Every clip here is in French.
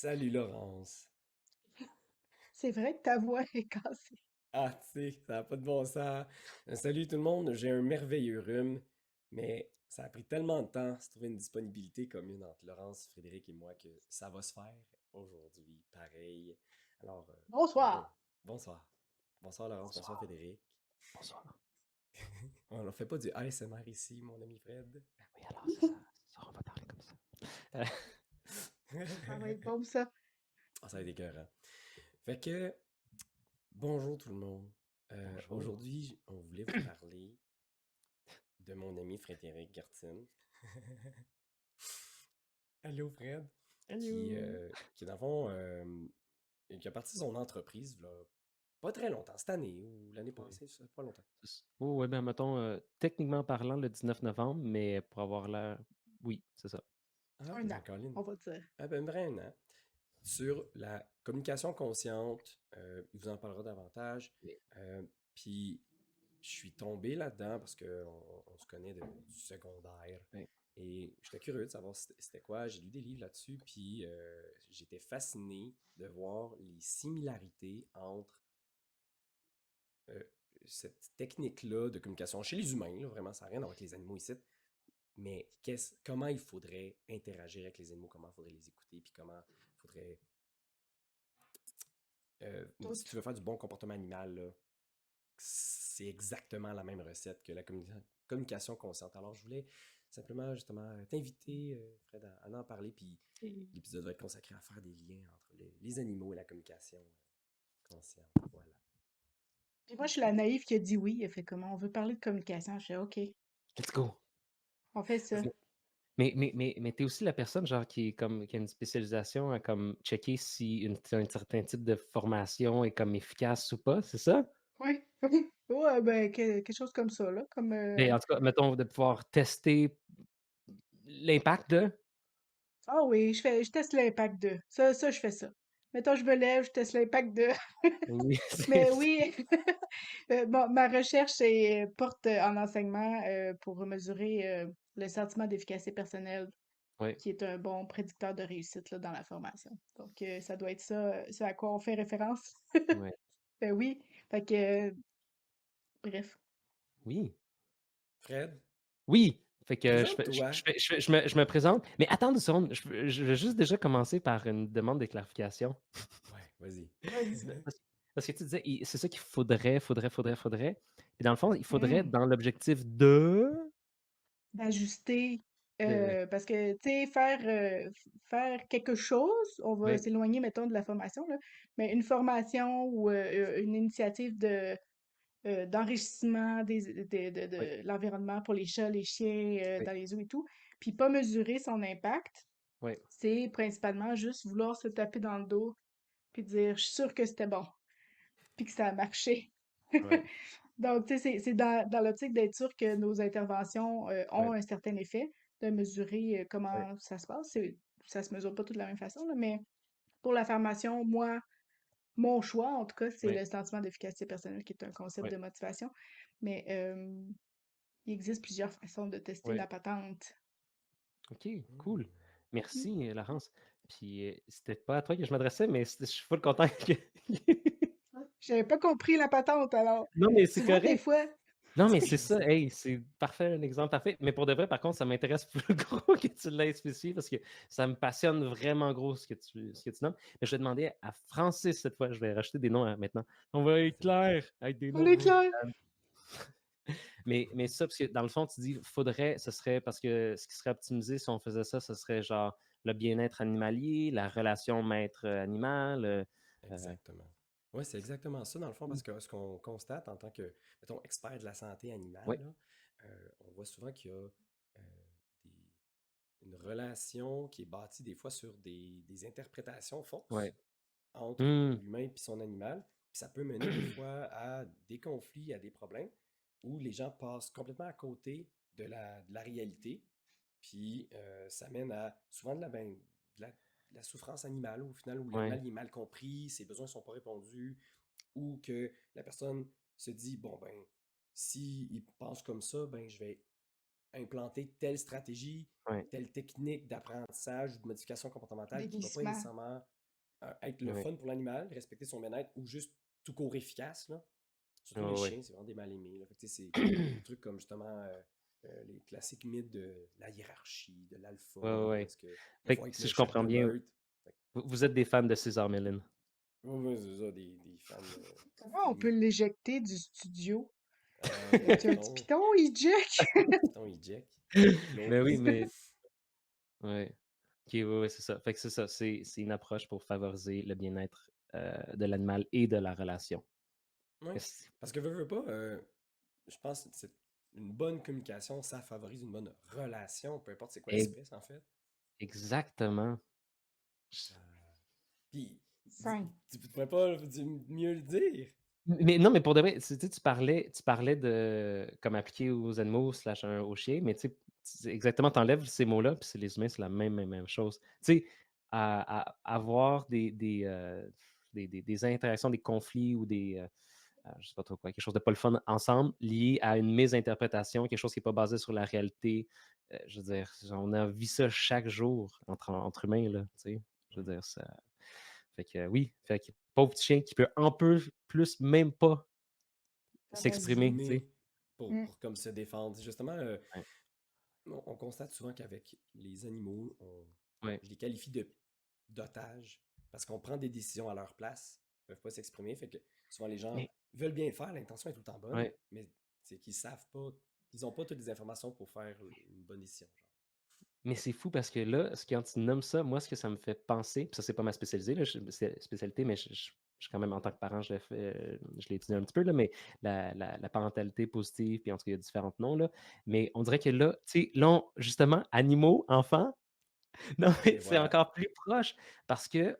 Salut Laurence. C'est vrai que ta voix est cassée. Ah, tu sais, ça n'a pas de bon sens. Salut tout le monde, j'ai un merveilleux rhume, mais ça a pris tellement de temps de trouver une disponibilité commune entre Laurence, Frédéric et moi que ça va se faire aujourd'hui, pareil. Alors, Bonsoir. bonsoir. Bonsoir Laurence, bonsoir Bonsoir. Frédéric. Bonsoir. On ne fait pas du ASMR ici, mon ami Fred. Oui, alors c'est ça, on va parler comme ça. Euh, Ça va être bon, ça. Ah, ça va être écœurant. Fait que, bonjour tout le monde. Bonjour. Aujourd'hui, on voulait vous parler de mon ami Frédéric Gartine. Allô Fred, Allô. qui dans le fond, qui a parti son entreprise, là, pas très longtemps, cette année ou l'année Oui. passée, ça fait pas longtemps. Oh, ouais, ben mettons, techniquement parlant, le 19 novembre, mais pour avoir l'air. Oui, c'est ça. Ah, Un an, ben Colin, on va dire. ah ben vrai un an, sur la communication consciente, il vous en parlera davantage, Oui. puis je suis tombé là-dedans parce qu'on se connaît du secondaire, Oui. et j'étais curieux de savoir c'était quoi, j'ai lu des livres là-dessus, puis j'étais fasciné de voir les similarités entre euh, cette technique-là de communication chez les humains, là, vraiment, ça n'a rien à voir avec les animaux ici, mais comment il faudrait interagir avec les animaux, comment il faudrait les écouter, puis comment il faudrait... si Tout. tu veux faire du bon comportement animal, là, c'est exactement la même recette que la communication consciente. Alors, je voulais simplement, justement, t'inviter, Fred, à en parler, puis Et l'épisode va être consacré à faire des liens entre les animaux et la communication consciente. Voilà. puis moi, je suis la naïve qui a dit oui. Elle fait comment? On veut parler de communication. Je fais OK, Let's go. on fait ça. Parce que Mais t'es aussi la personne, genre, qui a une spécialisation à comme checker si un certain type de formation est comme efficace ou pas, c'est ça? Oui, oui. Ouais, ben, quelque chose comme ça, là. Comme, Mais en tout cas, mettons, de pouvoir tester l'impact de. ah oui, je teste l'impact de. Ça, je fais ça. Mettons, je me lève, je teste l'impact de. Oui, Mais oui, bon, ma recherche porte en enseignement pour mesurer le sentiment d'efficacité personnelle ouais, qui est un bon prédicteur de réussite là, dans la formation. Donc, ça doit être ça, ce à quoi on fait référence. ouais. Ben oui. Fait que, bref. Oui. Fred, Oui, fait que présente-toi. je me présente. Mais attends 2 secondes, je vais juste déjà commencer par une demande de clarification. Ouais, vas-y. Vas-y. Parce que tu disais, c'est ça qu'il faudrait. Et dans le fond, il faudrait Hmm. dans l'objectif de. D'ajuster. de Parce que, tu sais, faire quelque chose, on va oui, s'éloigner, mettons, de la formation, là, mais une formation ou une initiative d'enrichissement oui, de l'environnement pour les chats, les chiens, oui, dans les zoos et tout, puis pas mesurer son impact, oui, c'est principalement juste vouloir se taper dans le dos puis dire: «Je suis sûr que c'était bon, puis que ça a marché». oui, Donc, tu sais, c'est dans l'optique d'être sûr que nos interventions, ont oui, un certain effet, de mesurer, oui, comment ça se passe. Ça se mesure pas tout de la même façon, là, mais pour la formation, moi, mon choix, en tout cas, c'est oui, le sentiment d'efficacité personnelle qui est un concept oui, de motivation. Mais, il existe plusieurs façons de tester oui. la patente. OK, cool. Hmm. Mmh. Merci, Laurence. Puis, c'était pas à toi que je m'adressais, mais je suis full content que. J'avais pas compris la patente, alors. Non, mais Tu c'est vois, des correct. fois, Non, mais tu c'est sais, ça. Hey, c'est parfait, un exemple parfait. Mais pour de vrai, par contre, ça m'intéresse plus gros que tu l'aies spécifié parce que ça me passionne vraiment gros ce que tu nommes. Mais je vais demander à Francis cette fois. Je vais rajouter des noms maintenant. On va Ah, être c'est bon. clair avec des on noms. est clair. Mais ça, parce que dans le fond, tu dis, faudrait, ce serait parce que ce qui serait optimisé si on faisait ça, ce serait genre le bien-être animalier, la relation maître-animal. Exactement. Oui, c'est exactement ça, dans le fond, parce que ce qu'on constate en tant que, mettons, expert de la santé animale, Oui, là, on voit souvent qu'il y a des- une relation qui est bâtie des fois sur des interprétations oui. fausses entre Hum, l'humain et son animal. Puis ça peut mener des fois à des conflits, à des problèmes, où les gens passent complètement à côté de la réalité. Puis ça mène à souvent de la souffrance animale, au final, où ouais, l'animal il est mal compris, ses besoins ne sont pas répondus, ou que la personne se dit, bon, ben, s'il pense comme ça, ben, je vais implanter telle stratégie, ouais. telle technique d'apprentissage ou de modification comportementale qui ne va pas Déglissement. nécessairement être le Ouais. fun pour l'animal, respecter son bien-être ou juste tout court efficace, là. Surtout les Ouais, ouais. chiens, c'est vraiment des mal-aimés, là. Fait que, tu sais, c'est des trucs comme justement les classiques mythes de la hiérarchie, de l'alpha, Ouais, ouais, où ouais. est-ce que il Fait faut que être si le je chef comprends de bien, meute. Fait que, vous êtes des fans de César Mélène. ouais, ouais, c'est ça, des fans. Comment on peut Des... l'éjecter du studio? Y Le a-tu un petit piton, piton, il jack? le piton, il jack. Mais oui, Close. mais ouais. Ok, ouais, ouais, c'est ça. Fait que c'est ça. C'est une approche pour favoriser le bien-être de l'animal et de la relation. Ouais. Est-ce- Parce que veux pas, je pense que c'est une bonne communication, ça favorise une bonne relation, peu importe c'est quoi e- l'espèce en fait. Exactement. Euh, Puis, Cinq. tu pourrais pas mieux le dire. Mais non, mais pour de vrai, tu sais, tu parlais de comme appliqué aux animaux slash aux chiens, mais tu sais, exactement, t'enlèves ces mots-là, puis c'est les humains, c'est la même chose. Tu sais, avoir des interactions, des conflits ou je sais pas trop quoi, quelque chose de pas le fun ensemble, lié à une mésinterprétation, quelque chose qui n'est pas basé sur la réalité. Je veux dire, on a vu ça chaque jour entre humains, là, tu sais. Je veux Ouais. dire, ça. Fait que oui, fait que pauvre petit chien qui peut un peu plus même pas s'exprimer, tu sais. S'exprimer Mm. pour comme se défendre. Justement, Ouais, on constate souvent qu'avec les animaux, ouais. je les qualifie de d'otages parce qu'on prend des décisions à leur place, ils peuvent pas s'exprimer. Fait que souvent les gens Mais veulent bien faire, l'intention est tout le temps bonne, ouais. mais c'est qu'ils savent pas, ils n'ont pas toutes les informations pour faire une bonne décision. Genre. Mais c'est fou parce que là, quand tu nommes ça, moi, ce que ça me fait penser, puis ça, c'est pas ma spécialité, là, spécialité, mais je suis quand même, en tant que parent, je l'ai étudié un petit peu, là, mais la parentalité positive, puis en tout cas, il y a différents noms, là. Mais on dirait que là, tu sais, là, justement, animaux, enfants, non, mais Et c'est voilà. encore plus proche parce que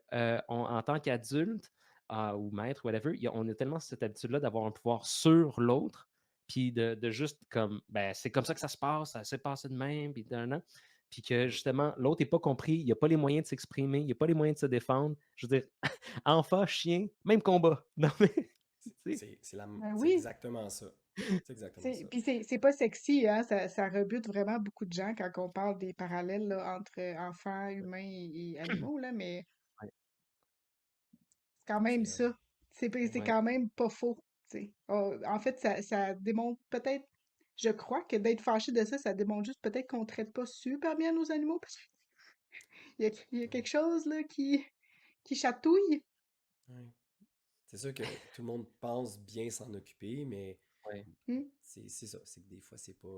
en tant qu'adulte ou maître, whatever, on a tellement cette habitude-là d'avoir un pouvoir sur l'autre, puis de juste comme, ben, c'est comme ça que ça se passe, ça s'est passé de même, puis puis que Mhm. justement, l'autre n'est pas compris, il n'a pas les moyens de s'exprimer, il n'a pas les moyens de se défendre. Je veux dire, enfant, chien, même combat. Non, mais, tu sais, Ben C'est oui. exactement ça. C'est exactement ça. Puis c'est pas sexy, hein? Ça rebute vraiment beaucoup de gens quand on parle des parallèles là, entre enfants, humains et animaux, là, mais ouais, c'est quand même C'est ça. C'est ouais. quand même pas faux, tu sais. Oh, en fait, ça démontre peut-être, je crois que d'être fâché de ça, ça démontre juste peut-être qu'on traite pas super bien nos animaux, parce qu'il y a quelque chose là qui chatouille. Ouais. C'est sûr que tout le monde pense bien s'en occuper, mais Ouais. Hmm? c'est ça. C'est que des fois, c'est pas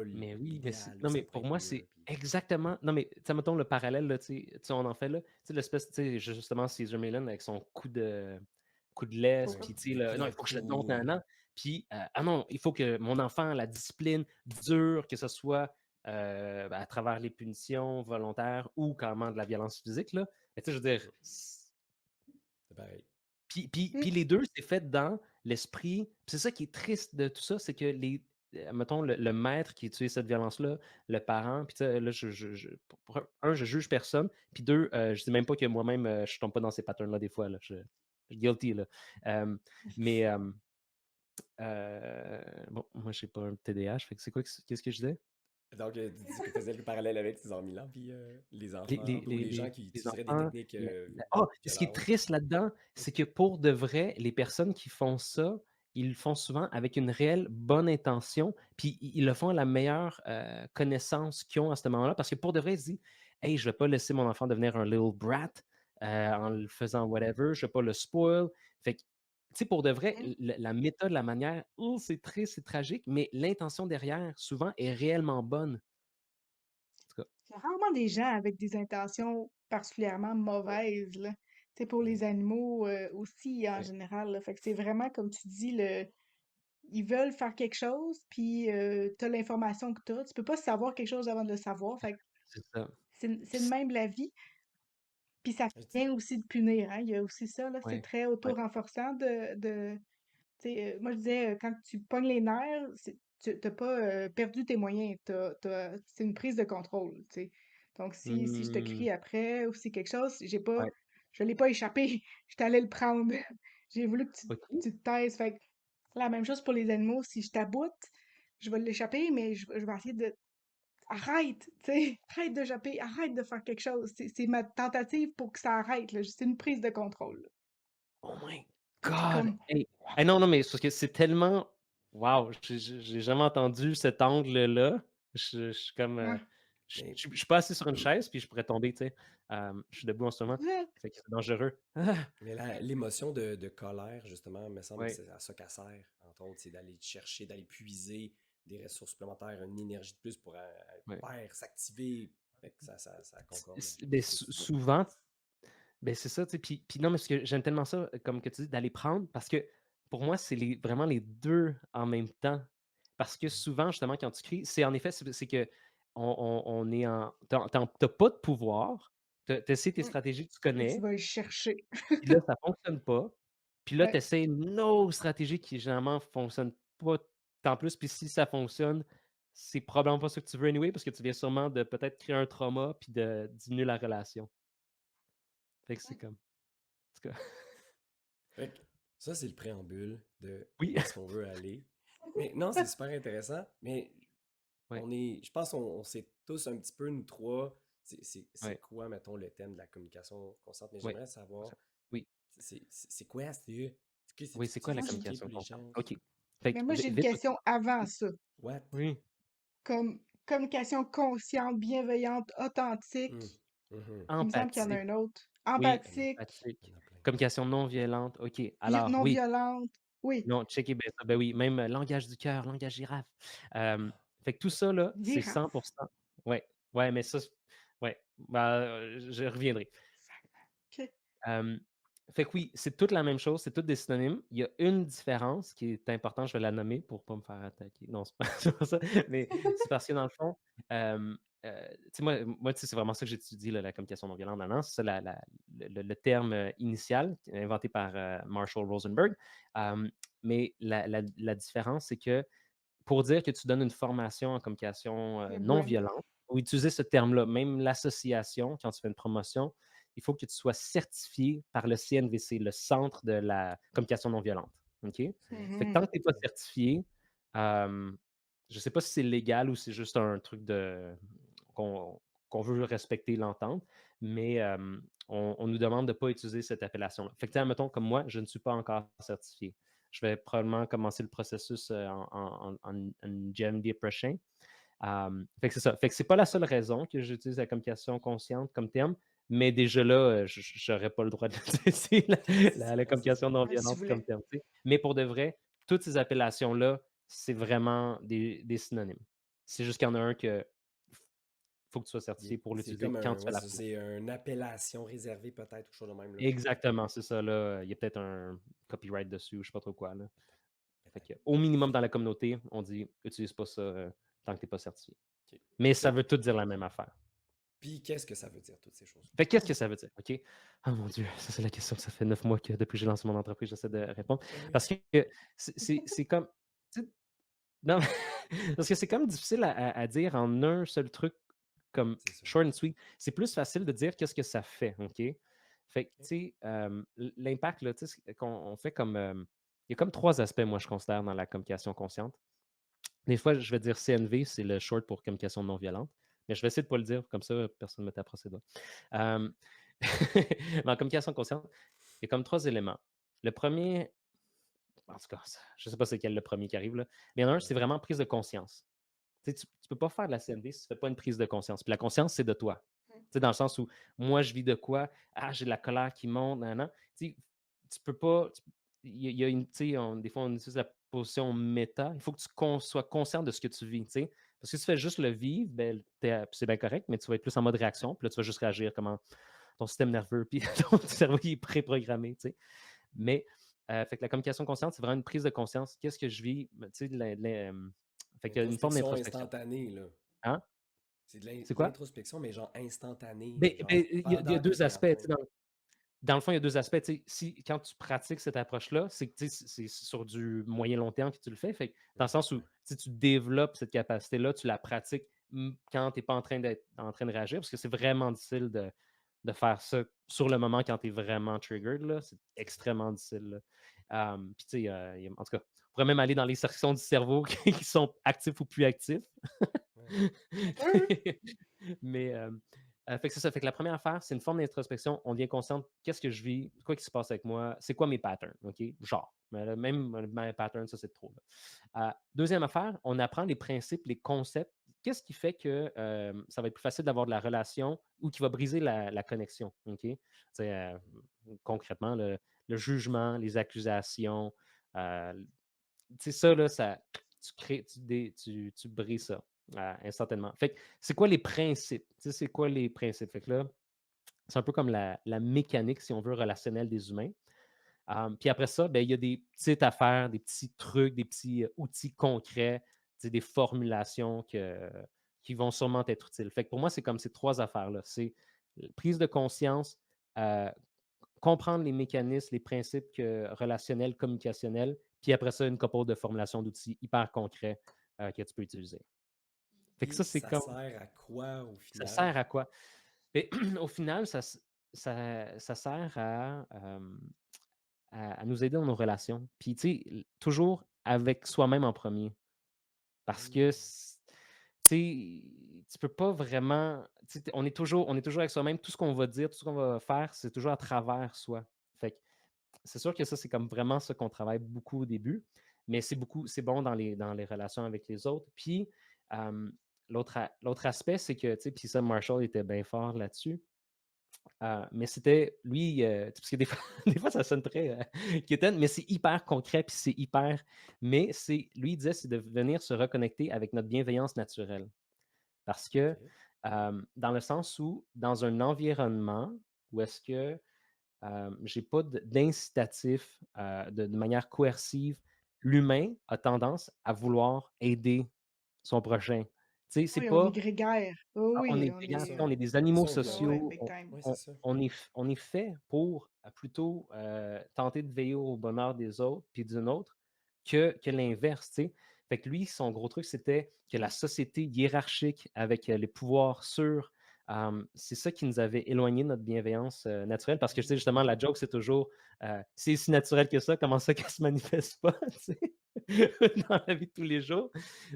Mais oui, mais l'idéal ou non, ça mais pourrait pour être moi, mieux. c'est Puis... exactement. Non, mais tu sais, mettons le parallèle, là, tu sais, on en fait là. Tu sais, l'espèce, tu sais, justement, Caesar Milan avec son coup de laisse, Ouais, puis tu sais, des coups non, dans il le faut que je le monte, cou. nan. Puis, ah non, il faut que mon enfant, la discipline dure, que ce soit à travers les punitions volontaires ou carrément de la violence physique, là. Mais tu sais, je veux dire, C'est pareil. puis Hmm? les 2 c'est fait dans l'esprit. Puis c'est ça qui est triste de tout ça, c'est que mettons, le maître qui utilise cette violence-là, le parent, puis tu sais, là, un, je juge personne, puis deux, je dis même pas que moi-même, je tombe pas dans ces patterns-là des fois, là. Je suis guilty, là. Euh, mais, bon, moi, j'ai pas un TDAH, fait que c'est quoi, qu'est-ce que je disais? Donc, tu dis que tu faisais le parallèle avec César Milan, puis les Les, enfants, les, ou les, les gens les, qui les utiliseraient des enfants. techniques Ce qui est violentes. triste là-dedans, c'est que pour de vrai, les personnes qui font ça, ils le font souvent avec une réelle bonne intention, puis ils le font à la meilleure connaissance qu'ils ont à ce moment-là, parce que pour de vrai, ils se disent, hey, je ne vais pas laisser mon enfant devenir un little brat en le faisant whatever, je ne vais pas le spoil. Fait que, tu sais, pour de vrai, Hmm? la méthode, la manière, c'est triste, c'est tragique, mais l'intention derrière, souvent, est réellement bonne. En tout cas, Il y a rarement des gens avec des intentions particulièrement mauvaises, là. Tu sais, pour Ouais. les animaux aussi, en ouais. général, là. Fait que c'est vraiment, comme tu dis, ils veulent faire quelque chose, puis t'as l'information que t'as. Tu peux pas savoir quelque chose avant de le savoir. Fait que C'est ça. c'est de même la vie. Puis ça Je dis- vient aussi de punir, hein. Il y a aussi ça, là. C'est Ouais, très ouais. auto-renforçant tu sais, moi, je disais, quand tu pognes les nerfs, tu n'as pas perdu tes moyens. C'est une prise de contrôle, tu sais. Donc, si je te Hmm, crie après ou si quelque chose, ouais. je l'ai pas échappé. Je allée le prendre. J'ai voulu que OK. tu te taises. Fait que la même chose pour les animaux. Si je t'aboute, je vais l'échapper, mais je vais essayer de arrête, tu sais, arrête de japper, arrête de faire quelque chose. C'est ma tentative pour que ça arrête, là. C'est une prise de contrôle, là. Oh my T'es God! comme, Hey, hey, non, non, mais c'est parce que c'est tellement. Wow, j'ai jamais entendu cet angle-là. Je suis comme. ouais, Mais Je suis pas assis sur une chaise, puis je pourrais tomber, tu sais. Je suis debout en ce moment. ouais, Fait que c'est dangereux. Ah, Mais l'émotion de colère, justement, me semble que ouais, c'est à ça qu'elle sert, entre autres, c'est d'aller chercher, d'aller puiser des ressources supplémentaires, une énergie de plus pour ouais. faire, s'activer. Fait que ça concorde avec Ben, ce que tu dis. souvent, ben, c'est ça, tu sais. Puis non, mais parce que j'aime tellement ça, comme que tu dis, d'aller prendre, parce que pour moi, c'est vraiment les deux en même temps. Parce que Mm. souvent, justement, quand tu cries, c'est en effet, c'est que on est en. T'as pas de pouvoir, t'essaies tes mm. stratégies que tu Là, tu connais, vas le chercher. puis là, ça fonctionne pas. Puis là, tu Ouais, essaies une autre stratégie qui généralement fonctionne pas tant plus. Puis si ça fonctionne, c'est probablement pas ce que tu veux anyway, parce que tu viens sûrement de peut-être créer un trauma puis de diminuer la relation. Fait que c'est ouais. comme. En tout cas, Fait que ça, c'est le préambule de oui. où est-ce qu'on veut aller. Mais non, c'est super intéressant. Mais Ouais, je pense qu'on sait tous un petit peu, nous trois, c'est ouais, quoi, mettons, le thème de la communication consciente. Mais ouais. j'aimerais savoir, Oui, c'est quoi, oui, c'est c'est tu quoi la Moi, j'ai l'expliquer communication pour les consciente? gens? OK. Fait mais que moi, j'ai une vite question avant ça. What? oui. Comme communication consciente, bienveillante, Hum, authentique. mhm. Il me semble qu'il y en a Empathique. un autre. Oui, Il y en a, Empathique, il y empathique. en a plein. Communication non violente. OK. Alors, non oui. violente. Oui, Non, checkez bien ça. Ben oui, même langage du cœur, langage girafe. Fait que tout ça, là, c'est girafe. 100%. Ouais, ouais, mais ça, ouais, bah, je reviendrai. OK. Hem, Fait que oui, c'est toute la même chose, c'est toutes des synonymes. Il y a une différence qui est importante, je vais la nommer pour pas me faire attaquer. Non, c'est pas c'est pas ça, mais c'est parce que dans le fond, tu sais, moi, tu sais, c'est vraiment ça que j'étudie, là, la communication non violente. Non, c'est ça le terme, initial inventé par, Marshall Rosenberg. Mais la différence, c'est que pour dire que tu donnes une formation en communication, C'est non bonne. violente ou utiliser ce terme-là, même l'association, quand tu fais une promotion, il faut que tu sois certifié par le CNVC, le Centre de la communication non violente. OK? Fait que tant Mhm. que tu es pas certifié, je ne sais pas si c'est légal ou c'est juste un truc qu'on veut respecter l'entente, mais on nous demande de ne pas utiliser cette appellation-là. Fait que, tu sais, admettons, comme moi, je ne suis pas encore certifié. Je vais probablement commencer le processus en janvier prochain. Fait que c'est ça. Fait que c'est pas la seule raison que j'utilise la communication consciente comme terme, mais déjà là, j'aurais pas le droit de l'utiliser, la Ouais, c'est ça. communication non Ouais, si vous violente comme voulez. terme. Tu sais. Mais pour de vrai, toutes ces appellations-là, c'est vraiment des synonymes. C'est juste qu'il y en a un que faut que tu sois certifié pour C'est l'utiliser comme quand un, tu fais ouais, la c'est une appellation réservée peut-être ou chose de même, là. exactement, c'est ça, là. Il y a peut-être un copyright dessus ou je sais pas trop quoi, là. Fait que, Peut-être. au minimum dans la communauté, on dit utilise pas ça tant que tu n'es pas certifié. OK. Mais ça Fait que- veut tout dire la même affaire. Puis qu'est-ce que ça veut dire, toutes ces choses-là? Fait que qu'est-ce que ça veut dire? OK? Oh mon Dieu, ça c'est la question que ça fait 9 mois que depuis que j'ai lancé mon entreprise, j'essaie de répondre. Ben oui, Parce que c'est comme. Tu sais, non, parce que c'est comme difficile à dire en un seul truc comme c'est ça. short and sweet. C'est plus facile de dire qu'est-ce que ça fait, OK? Fait que, tu OK. sais, l'impact, là, tu sais, qu'on on fait comme. Il y a comme trois aspects, moi, je considère, dans la communication consciente. Des fois, je vais dire CNV, c'est le short pour communication non violente. Mais je vais essayer de ne pas le dire, comme ça, personne ne me tapera ses doigts. Euh, mais en communication consciente, il y a comme trois éléments. Le premier, en tout cas, je ne sais pas c'est quel le premier qui arrive, là, mais il y en a un, c'est Ouais. vraiment prise de conscience. Tu ne peux pas faire de la CNV si tu ne fais pas une prise de conscience. Puis la conscience, c'est de toi. Tu sais, dans le sens où moi, je vis de quoi? Ah, j'ai de la colère qui monte, nan, nan. Tu sais, tu peux pas. Il y a une, tu sais, des fois, on utilise la position méta. Il faut que tu sois conscient de ce que tu vis. Tu sais. Parce que si tu fais juste le vivre, ben, c'est bien correct, mais tu vas être plus en mode réaction. Puis là, tu vas juste réagir comme ton système nerveux, puis ton cerveau il est préprogrammé. Tu sais. Mais fait que la communication consciente, c'est vraiment une prise de conscience. Qu'est-ce que je vis? Ben, tu sais, fait qu'il y a une forme L'introspection d'introspection. instantanée, là. Hein? C'est C'est de quoi? l'introspection, mais genre instantanée, Ben, là, genre il y a pendant que 2 tu es en aspects. Tu train. sais, dans le fond, il y a 2 aspects. Tu sais, quand tu pratiques cette approche-là, c'est que tu sais, c'est sur du moyen long terme que tu le fais. Fait que, dans le sens où Ouais. si tu développes cette capacité-là, tu la pratiques quand tu n'es pas en train de réagir, parce que c'est vraiment difficile de faire ça sur le moment quand tu es vraiment triggered. Là. C'est C'est ça. extrêmement difficile. Là. Puis, tu sais, en tout cas, on pourrait même aller dans les sections du cerveau qui sont actifs ou plus actifs. Mais, fait que c'est ça. Fait que la première affaire, c'est une forme d'introspection. On devient conscient, qu'est-ce que je vis? Quoi qui se passe avec moi? C'est quoi mes patterns? OK? Genre. Mais là, même mes patterns, ça, c'est trop. Là. 2e affaire, on apprend les principes, les concepts. Qu'est-ce qui fait que ça va être plus facile d'avoir de la relation ou qui va briser la connexion? OK? C'est, concrètement, le jugement, les accusations. euh, Tu sais, ça, là, tu crées, tu brises ça instantanément. Fait que c'est quoi les principes? Tu sais, c'est quoi les principes? Fait que là, c'est un peu comme la mécanique, si on veut, relationnelle des humains. Puis après ça, ben, il y a des petites affaires, des petits trucs, des petits outils concrets, tu sais, des formulations qui vont sûrement être utiles. Fait que pour moi, c'est comme ces 3 affaires-là. C'est prise de conscience, euh, comprendre les mécanismes, les principes relationnels, communicationnels, puis après ça, une couple de formulations d'outils hyper concrets que tu peux utiliser. Fait que Puis ça, c'est ça comme. sert à quoi au Ça final? sert à quoi? Et, au final, ça sert à nous aider dans nos relations. Puis, tu sais, toujours avec soi-même en premier. Parce que, Hmm. tu sais, tu peux pas vraiment. Tu sais, on est toujours avec soi-même. Tout ce qu'on va dire, tout ce qu'on va faire, c'est toujours à travers soi. Fait que c'est sûr que ça, c'est comme vraiment ça qu'on travaille beaucoup au début, mais c'est bon dans les relations avec les autres. Puis, euh, l'autre aspect, c'est que, tu sais, puis ça, Marshall était bien fort là-dessus, mais c'était, lui, parce que des fois, des fois, ça sonne très quétaine, mais c'est hyper concret, puis c'est hyper, mais lui, il disait, c'est de venir se reconnecter avec notre bienveillance naturelle. Parce que, OK. dans le sens où, dans un environnement où est-ce que j'ai pas d'incitatif de manière coercive. L'humain a tendance à vouloir aider son prochain. Tu sais, c'est Oui, on est pas. grégaire. Oh On oui, est on C'est grégaires, est. ça. on est des C'est animaux ça, on Ah ouais, sociaux. big On, time. Oui, c'est on- ça. on est fait pour plutôt tenter de veiller au bonheur des autres puis d'une autre que l'inverse. Tu sais. Fait que lui, son gros truc, c'était que la société hiérarchique avec les pouvoirs sûrs, c'est ça qui nous avait éloigné de notre bienveillance naturelle. Parce que, tu sais, justement, la Hmm. joke, c'est toujours c'est si naturel que ça, comment ça qu'elle se manifeste pas, tu sais, dans la vie de tous les jours.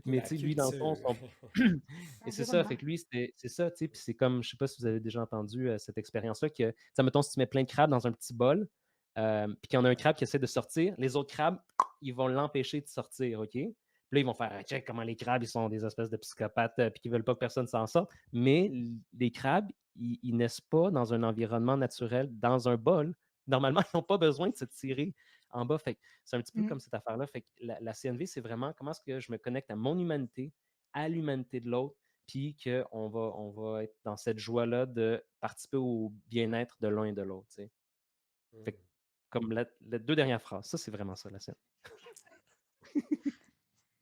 Mais, La tu sais, lui, dans le fond, culture. et c'est ça, fait Environnement. que lui, c'est ça, tu sais, puis c'est comme, je sais pas si vous avez déjà entendu cette expérience-là, que, ça mettons, si tu mets plein de crabes dans un petit bol, puis qu'il y en a un Ouais. crabe qui essaie de sortir, les autres crabes, ils vont l'empêcher de sortir, OK? Puis là, ils vont faire, check comment les crabes, ils sont des espèces de psychopathes, puis qu'ils veulent pas que personne s'en sorte. Mais les crabes, ils naissent pas dans un environnement naturel, dans un bol. Normalement, ils n'ont pas besoin de se tirer en bas. Fait que c'est un petit peu Mm. comme cette affaire-là. Fait que la CNV, c'est vraiment comment est-ce que je me connecte à mon humanité, à l'humanité de l'autre, puis qu'on va être dans cette joie-là de participer au bien-être de l'un et de l'autre. Tu sais. Fait que, Hmm. comme les 2 dernières phrases, ça, c'est vraiment ça, la scène.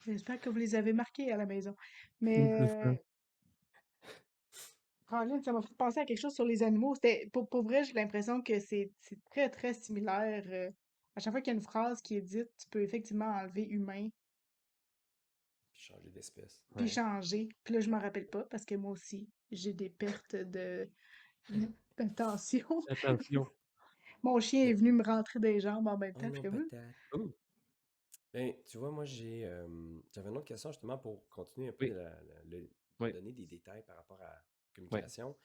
J'espère que vous les avez marqués à la maison. C'est ça. Mais Colin, ça m'a fait penser à quelque chose sur les animaux. Pour vrai, j'ai l'impression que c'est très, très similaire. À chaque fois qu'il y a une phrase qui est dite, tu peux effectivement enlever humain Puis changer d'espèce. puis Ouais. changer. Puis là, je m'en rappelle pas parce que moi aussi, j'ai des pertes d'attention. Attention. Mon chien est Mais, venu me rentrer des jambes en même oh temps. Puis non, comme, patate. Oh, Ben, tu vois, moi, j'avais une autre question justement pour continuer un peu oui, oui, donner des détails par rapport à la oui, communication.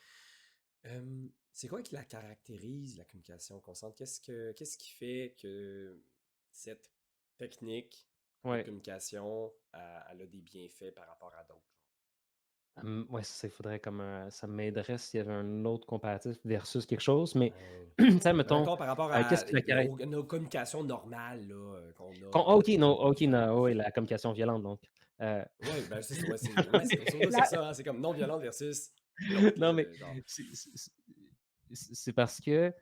C'est quoi qui la caractérise, la communication consciente? Qu'est-ce qui fait que cette technique de oui. communication, elle a des bienfaits par rapport à d'autres? Ouais, c'est ça, il faudrait comme ça m'aiderait s'il y avait un autre comparatif versus quelque chose, mais Ouais. tu sais, Ben, mettons, encore par rapport qu'est-ce à qui la caractérise? nos communications normales là, qu'on a dans OK, notre non, vie. OK, non, oui, la communication violente, donc. Euh, Ouais, ben c'est ça, ouais, grosso modo, c'est là, ça, hein, c'est comme non violente versus l'autre, non, mais là, genre. c'est parce que,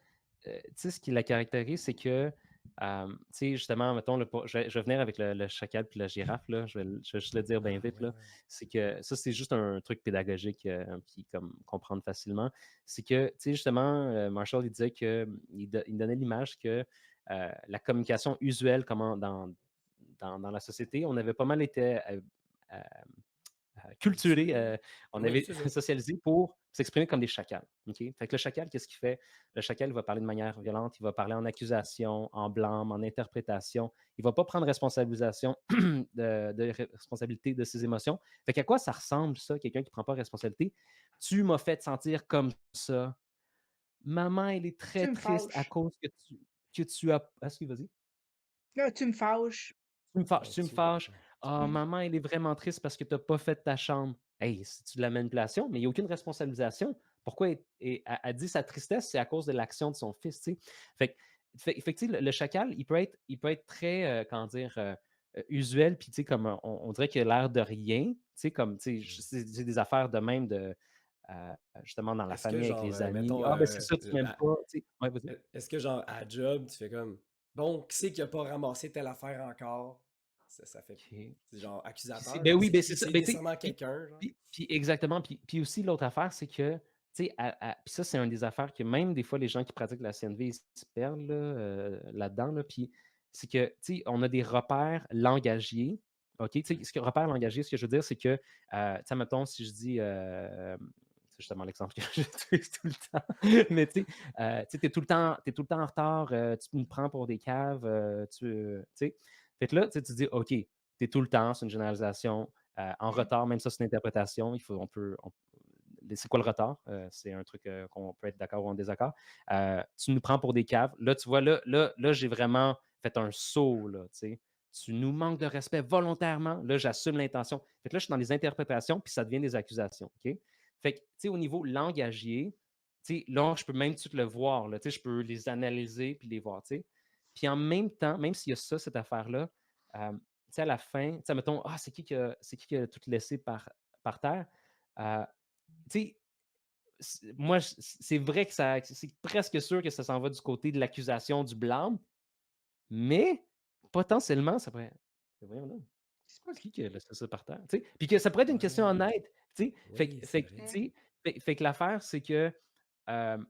tu sais, ce qui la caractérise, c'est que, tu sais, justement, mettons, je vais venir avec le chacal puis la girafe, là, je vais juste le dire bien Ah vite, ouais, là. ouais. C'est que ça, c'est juste un truc pédagogique, puis comme comprendre facilement. C'est que, tu sais, justement, Marshall, il disait que, il donnait l'image que la communication usuelle, comment dans la société, on avait pas mal été culturés, on Oui, avait c'est ça. socialisé pour s'exprimer comme des chacals. OK? Fait que le chacal, qu'est-ce qu'il fait? Le chacal, il va parler de manière violente, il va parler en accusation, en blâme, en interprétation. Il ne va pas prendre responsabilisation responsabilité de ses émotions. Fait qu'à quoi ça ressemble, ça, quelqu'un qui ne prend pas responsabilité? Tu m'as fait sentir comme ça. Maman, elle est Tu très me triste à fâches. cause que tu as. Est-ce que vas-y? Là, tu me fâches. Tu me fâches, Ah, tu me tu fâches. Ah, Mmh. maman, elle est vraiment triste parce que tu n'as pas fait ta chambre. Hey, c'est-tu de la manipulation? Mais il n'y a aucune responsabilisation. Pourquoi elle dit sa tristesse? C'est à cause de l'action de son fils, tu sais. Fait, que, tu sais, le chacal, il peut être très, comment dire, usuel, puis tu sais, comme on dirait qu'il a l'air de rien, tu sais, comme, tu sais, Mhm. c'est des affaires de même justement dans la Est-ce que, famille avec genre, les amis. mettons, Ah, ben c'est ça, tu m'aimes pas, tu sais. Ouais, vas-y. est-ce que, genre, à job, tu fais comme, bon, qui c'est qui a pas ramassé telle affaire encore? Ça fait, OK. c'est genre accusateur, Ben genre, oui, ben c'est ça. c'est Ben, tu sais, nécessairement puis quelqu'un, genre. puis exactement. Puis aussi, l'autre affaire, c'est que, tu sais, puis ça, c'est une des affaires que même des fois, les gens qui pratiquent la CNV, ils se perdent là, là-dedans. Là, puis c'est que, tu sais, on a des repères langagiers. OK? Tu sais, Mhm. ce que repère langagier, ce que je veux dire, c'est que, tu sais, mettons, si je dis, c'est justement l'exemple que j'utilise tout le temps, mais tu sais, t'es tout le temps en retard, tu me prends pour des caves, tu sais. Fait que là, tu sais, tu dis, OK, t'es tout le temps, c'est une généralisation, en Mmh. retard, même ça, c'est une interprétation. C'est quoi le retard? C'est un truc qu'on peut être d'accord ou en désaccord. Tu nous prends pour des caves. Là, tu vois, là j'ai vraiment fait un saut, là, tu sais. Tu nous manques de respect volontairement. Là, j'assume l'intention. Fait que là, je suis dans les interprétations, puis ça devient des accusations. OK? Fait que, tu sais, au niveau langagier, tu sais, là, je peux même tout le voir, là, tu sais, je peux les analyser puis les voir, tu sais. Puis en même temps, même s'il y a ça, cette affaire-là, tu sais, à la fin, tu sais, mettons, ah, c'est qui qui a tout laissé par terre? Euh, tu sais, moi, c'est vrai que c'est presque sûr que ça s'en va du côté de l'accusation, du blâme, mais potentiellement, ça pourrait. Mais voyons donc, C'est pas c'est qui a laissé ça par terre? Tu sais? Puis que ça pourrait être une question Ouais, honnête. Tu sais? Fait, oui, que- c'est fait, que, tu vrai. mmh. sais, fait que l'affaire, c'est que.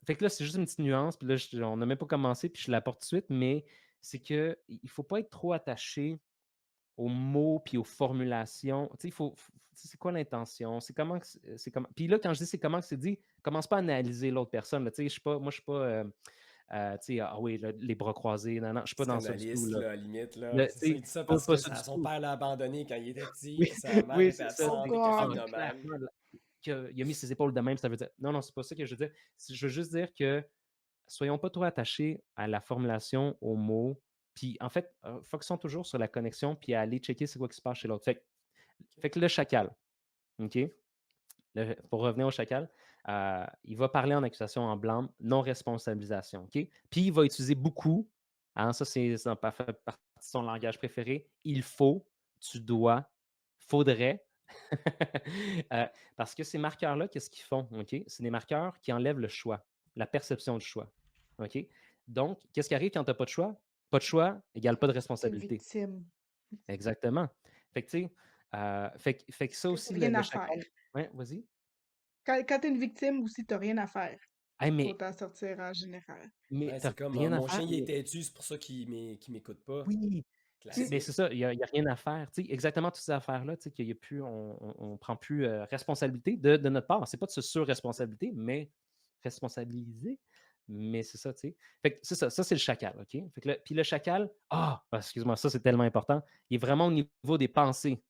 Fait que là, c'est juste une petite nuance, puis là, on n'a même pas commencé, puis je l'apporte tout de suite, mais c'est que il ne faut pas être trop attaché aux mots puis aux formulations. Tu sais, c'est quoi l'intention? C'est comment c'est comment. Puis là, quand je dis c'est comment que c'est dit, commence pas à analyser l'autre personne. Là. Tu sais, moi, je suis pas. Tu sais, ah oui, les bras croisés. Non, non, je suis pas dans ça du tout. Psychanalyste, Là. là, à la limite, là. Tu C'est ça, sais, il dit ça pas, parce pas que ça du son tout. père l'a abandonné quand il était petit, Oui, puis sa mère oui, était c'est ça. Oh absente, puis qu'il est Ah, God! phénomane. clairement, là, qu'il a mis ses épaules de même, ça veut dire. Non, non, c'est pas ça que je veux dire. Je veux juste dire que soyons pas trop attachés à la formulation, aux mots. Puis en fait, focusons toujours sur la connexion, puis à aller checker c'est quoi qui se passe chez l'autre. Fait que le chacal, OK? Pour revenir au chacal, il va parler en accusation en blâme, non-responsabilisation, OK? Puis il va utiliser beaucoup, hein, ça fait partie de son langage préféré, il faut, tu dois, faudrait. Euh, Parce que ces marqueurs-là, qu'est-ce qu'ils font? OK? C'est des marqueurs qui enlèvent le choix, la perception du choix. OK? Donc, qu'est-ce qui arrive quand tu n'as pas de choix? Pas de choix égale pas de Tu es une responsabilité. victime. Exactement. Fait que, tu sais, fait que ça Tu aussi, le, rien le à faire. chacal. Ouais, vas-y. Quand tu es une victime aussi, tu rien à faire Hey, pour mais, t'en sortir en général. mais Ouais, t'as c'est comme rien à mon faire. chien, il est Mais têtu, c'est pour ça qu'il m'écoute pas. oui, ben, c'est Classique. ça, il y a rien à faire. Tu sais, exactement toutes ces affaires-là, tu sais, qu'il y a plus, on prend plus responsabilité de notre part. C'est pas de se sur-responsabilité, mais responsabiliser. Mais c'est ça, tu sais. Fait que c'est ça c'est le chacal, OK? Fait que puis le chacal, excuse-moi, ça c'est tellement important. Il est vraiment au niveau des pensées.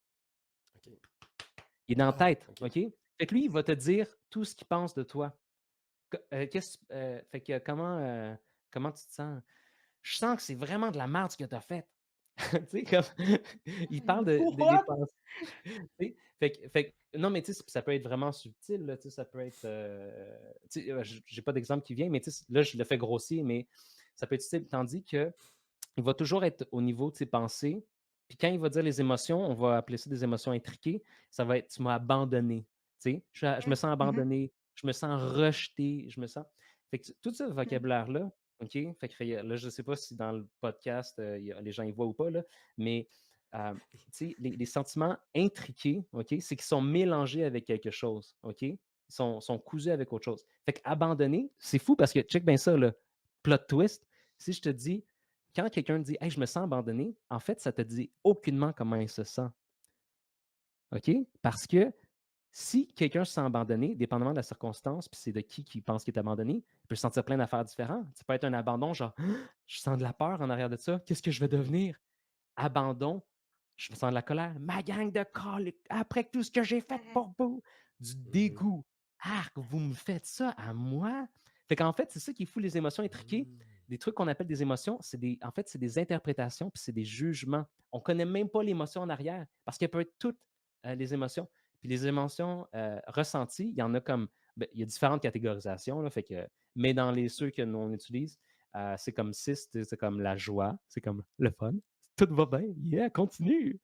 OK. Il est dans la Ah, tête, OK. OK? Fait que lui, il va te dire tout ce qu'il pense de toi. Fait que comment tu te sens? Je sens que c'est vraiment de la merde ce que tu as fait. Tu sais, comme il parle des What? pensées. Tu sais? Non, mais tu sais, ça peut être vraiment subtil, là, tu sais, ça peut être. Tu sais, j'ai pas d'exemple qui vient, mais tu sais, là, je le fais grossier, mais ça peut être subtil. Tandis que il va toujours être au niveau de ses pensées. Puis quand il va dire les émotions, on va appeler ça des émotions intriquées. Ça va être tu m'as abandonné. Tu sais, je me Mmh. sens Mmh. abandonné, je me sens rejeté, je me sens. Fait que tout ce Mmh. vocabulaire-là, OK? Fait que là, je ne sais pas si dans le podcast, les gens y voient ou pas, là, mais tu sais, les sentiments intriqués, OK, c'est qu'ils sont mélangés avec quelque chose, OK? Ils sont cousus avec autre chose. Fait qu'abandonner, c'est fou parce que, check bien ça, là, plot twist, si je te dis, quand quelqu'un dit hey, je me sens abandonné, en fait, ça te dit aucunement comment il se sent. OK? Parce que Si quelqu'un se sent abandonné, dépendamment de la circonstance, puis c'est de qui pense qu'il est abandonné, il peut sentir plein d'affaires différentes. Ça peut être un abandon, genre, je sens de la peur en arrière de ça, qu'est-ce que je vais devenir? Abandon, je sens de la colère, ma gang de coliques, après tout ce que j'ai fait Mhm. pour vous, du Mhm. dégoût. Ah, vous me faites ça à moi? Fait qu'en fait, c'est ça qui est fou, les émotions intriquées. Mhm. Des trucs qu'on appelle des émotions, en fait, c'est des interprétations, puis c'est des jugements. On ne connaît même pas l'émotion en arrière, parce qu'elle peut être toutes les émotions. Puis les émotions ressenties, il y en a comme, il y a différentes catégorisations, là, fait que, mais dans ceux que nous on utilise, c'est comme six, c'est comme la joie, c'est comme le fun, tout va bien, yeah, continue.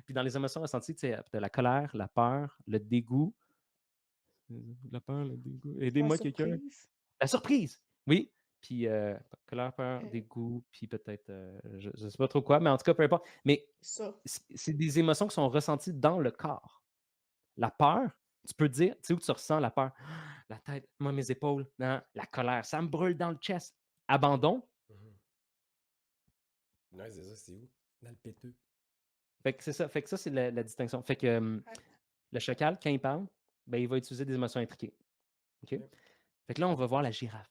Puis dans les émotions ressenties, tu as la colère, la peur, le dégoût. La peur, le dégoût. La Aidez-moi quelqu'un. surprise. La surprise, oui. Puis colère, peur, Euh, dégoût, puis peut-être, je ne sais pas trop quoi, mais en tout cas, peu importe. Mais ça. c'est des émotions qui sont ressenties dans le corps. La peur, tu peux dire, tu sais où tu ressens la peur? La tête, moi, mes épaules, non, la colère, ça me brûle dans le chest. Abandon, Mhm. Ouais, c'est ça, c'est où? Dans le péteux. fait que c'est ça. Fait que ça, c'est la distinction. Fait que Ouais. le chacal, quand il parle, ben, il va utiliser des émotions intriquées. OK? Ok. Fait que là, on va voir la girafe.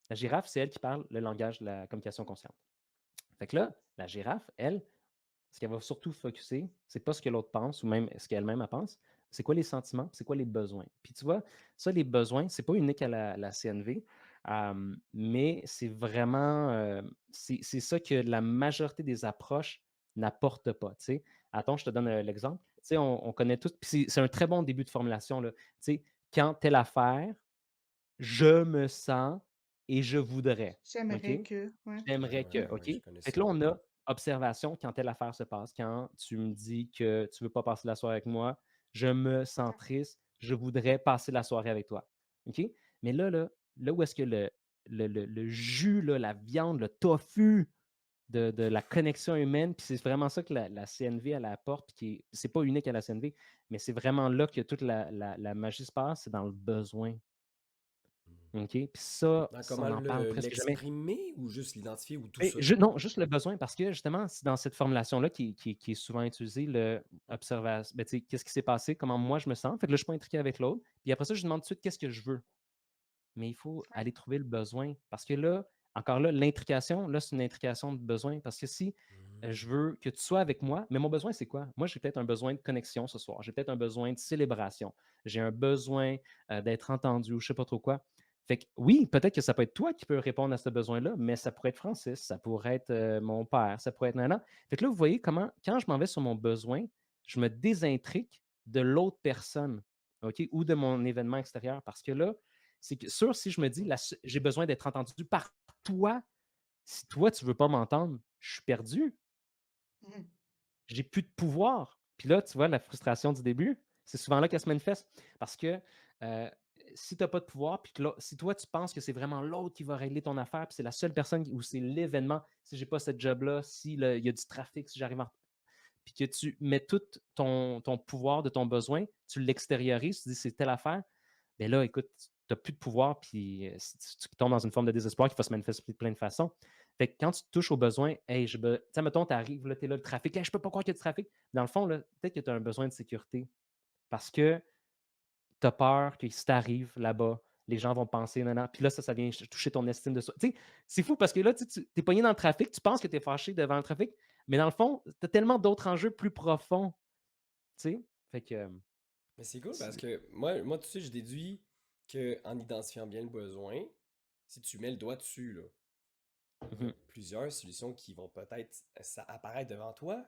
La girafe, c'est elle qui parle le langage de la communication consciente. Fait que là, la girafe, elle, ce qu'elle va surtout focuser, c'est pas ce que l'autre pense ou même ce qu'elle-même elle pense, c'est quoi les sentiments, c'est quoi les besoins. Puis tu vois, ça, les besoins, c'est pas unique à la CNV, mais c'est vraiment, c'est ça que la majorité des approches n'apportent pas. Tu sais. Attends, je te donne l'exemple. Tu sais, on connaît tous, puis c'est un très bon début de formulation. Là. Tu sais, quand telle affaire, je me sens et je voudrais. OK? J'aimerais que. Ouais. Ouais, J'aimerais ouais, que, ouais, OK? ouais, je connais Fait que ça. là, on a observation quand telle affaire se passe, quand tu me dis que tu ne veux pas passer la soirée avec moi, je me sens Ouais. triste, je voudrais passer la soirée avec toi. OK? Mais là où est-ce que le jus, là, la viande, le tofu de la connexion humaine, puis c'est vraiment ça que la CNV, elle apporte, puis c'est pas unique à la CNV, mais c'est vraiment là que toute la magie se passe, c'est dans le besoin. Mhm. OK? Puis ça, Dans on comment n'en parle presque jamais. l'exprimer ou juste l'identifier ou tout Mais ça? non, juste le besoin, parce que justement, c'est dans cette formulation-là qui est souvent utilisée, le observation. Ben, tu sais, qu'est-ce qui s'est passé, comment moi je me sens. Fait que là, je suis pas intriqué avec l'autre. Puis après ça, je demande tout de suite qu'est-ce que je veux. Mais il faut Ouais. aller trouver le besoin. Parce que là, encore là, l'intrication, là, c'est une intrication de besoin. Parce que si je Mhm. veux que tu sois avec moi, mais mon besoin, c'est quoi? Moi, j'ai peut-être un besoin de connexion ce soir. J'ai peut-être un besoin de célébration. J'ai un besoin d'être entendu ou je sais pas trop quoi. Fait que oui, peut-être que ça peut être toi qui peux répondre à ce besoin-là, mais ça pourrait être Francis, ça pourrait être mon père, ça pourrait être Nana. Fait que là, vous voyez comment, quand je m'en vais sur mon besoin, je me désintrique de l'autre personne, OK, ou de mon événement extérieur. Parce que là, c'est que sûr, si je me dis, j'ai besoin d'être entendu par toi, si toi, tu ne veux pas m'entendre, je suis perdu. Mhm. J'ai plus de pouvoir. Puis là, tu vois, la frustration du début, c'est souvent là qu'elle se manifeste. Parce que euh, si tu n'as pas de pouvoir, puis que si toi, tu penses que c'est vraiment l'autre qui va régler ton affaire, puis c'est la seule personne ou c'est l'événement, si j'ai pas cette job-là, s'il y a du trafic, si j'arrive en puis que tu mets tout ton pouvoir de ton besoin, tu l'extériorises, tu dis c'est telle affaire, bien là, écoute, tu n'as plus de pouvoir, puis tu tombes dans une forme de désespoir qui va se manifester de plein de façons. Fait que quand tu touches aux besoins, hey, tu sais, mettons, tu arrives, tu es là, le trafic, hey, je peux pas croire qu'il y a du trafic. Dans le fond, peut-être que tu as un besoin de sécurité parce que tu as peur que si tu arrives là-bas, les gens vont penser, non, non. Puis là, ça vient toucher ton estime de soi. Tu sais, c'est fou parce que là, tu es pogné dans le trafic, tu penses que tu es fâché devant le trafic, mais dans le fond, tu as tellement d'autres enjeux plus profonds. Tu sais? Fait que. Mais c'est cool parce C'est- que moi, tu sais, je déduis qu'en identifiant bien le besoin, si tu mets le doigt dessus, là, il y a Mhm. plusieurs solutions qui vont peut-être apparaître devant toi.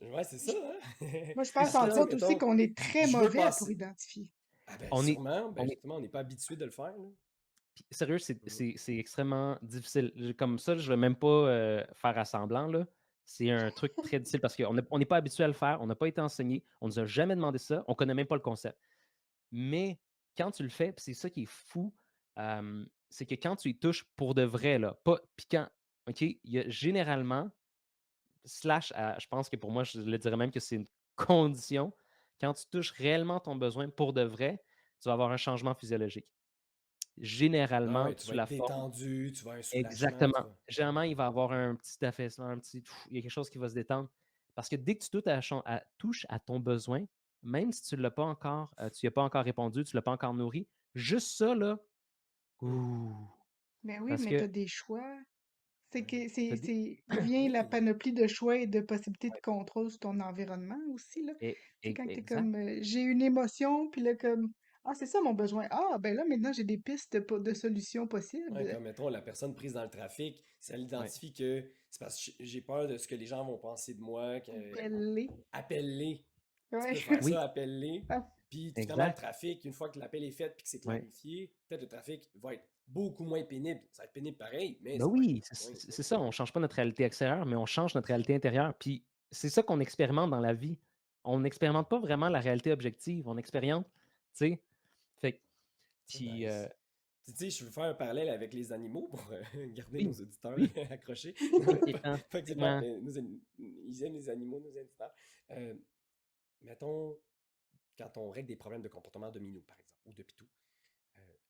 Ouais, c'est ça, Je- hein? Moi, je Parce pense que, tu entre sais, autres aussi mettons, qu'on est très je veux mauvais pour passer. identifier. Ah ben On est, sûrement, ben on est justement, on n'est pas habitué de le faire, là. Puis, sérieux, c'est Mhm. c'est- c'est extrêmement difficile. Comme ça, je ne vais même pas faire à semblant, là. C'est un truc très difficile parce qu'on n'est pas habitué à le faire, on n'a pas été enseigné, on ne nous a jamais demandé ça, on ne connaît même pas le concept. Mais quand tu le fais, puis c'est ça qui est fou, c'est que quand tu y touches pour de vrai, là, pas. Puis quand, OK, il y a généralement, je pense que pour moi, je le dirais même que c'est une condition. Quand tu touches réellement ton besoin pour de vrai, tu vas avoir un changement physiologique. Ah Généralement, ouais, tu vas sous être la forme. détendu, tu vas avoir un soulagement, Exactement. tu vas. Généralement, il va avoir un petit affaissement, il y a quelque chose qui va se détendre. Parce que dès que tu touches à ton besoin, même si tu l'as pas encore, tu n'y as pas encore répondu, tu ne l'as pas encore nourri, juste ça, là, ouh, Mais oui, parce mais tu que as des choix. C'est Ouais. que tu as dit, il vient la Oui. panoplie de choix et de possibilités de ouais, contrôle sur ton environnement aussi, là. Tu sais, quand t'es exact, comme, j'ai une émotion, puis là, comme, ah, c'est ça mon besoin. Ah, ben là, maintenant, j'ai des pistes de solutions Ouais, possibles. comme mettons la personne prise dans le trafic, si elle ouais, identifie que c'est parce que j'ai peur de ce que les gens vont penser de moi, Belle. appelle-les. Tu Ouais. peux faire oui, ça, appelle-les. Ah, Puis finalement, le exact, trafic, une fois que l'appel est fait puis que c'est ouais. clarifié, peut-être le trafic va être beaucoup moins pénible. Ça va être pénible pareil, mais Ben ça va être oui, beaucoup moins, tu sais. c'est ça, on ne change pas notre réalité extérieure, mais on change notre réalité intérieure. Puis c'est ça qu'on expérimente dans la vie. On n'expérimente pas vraiment la réalité objective, on expérimente, tu sais. Fait que, C'est puis, nice. Tu sais, je veux faire un parallèle avec les animaux pour garder nos oui, auditeurs oui, accrochés. Non, mais inquiétant, pas que c'est plate, effectivement, mais ils aiment les animaux, nos auditeurs. Euh, Mettons, quand on règle des problèmes de comportement de minou, par exemple, ou de pitou,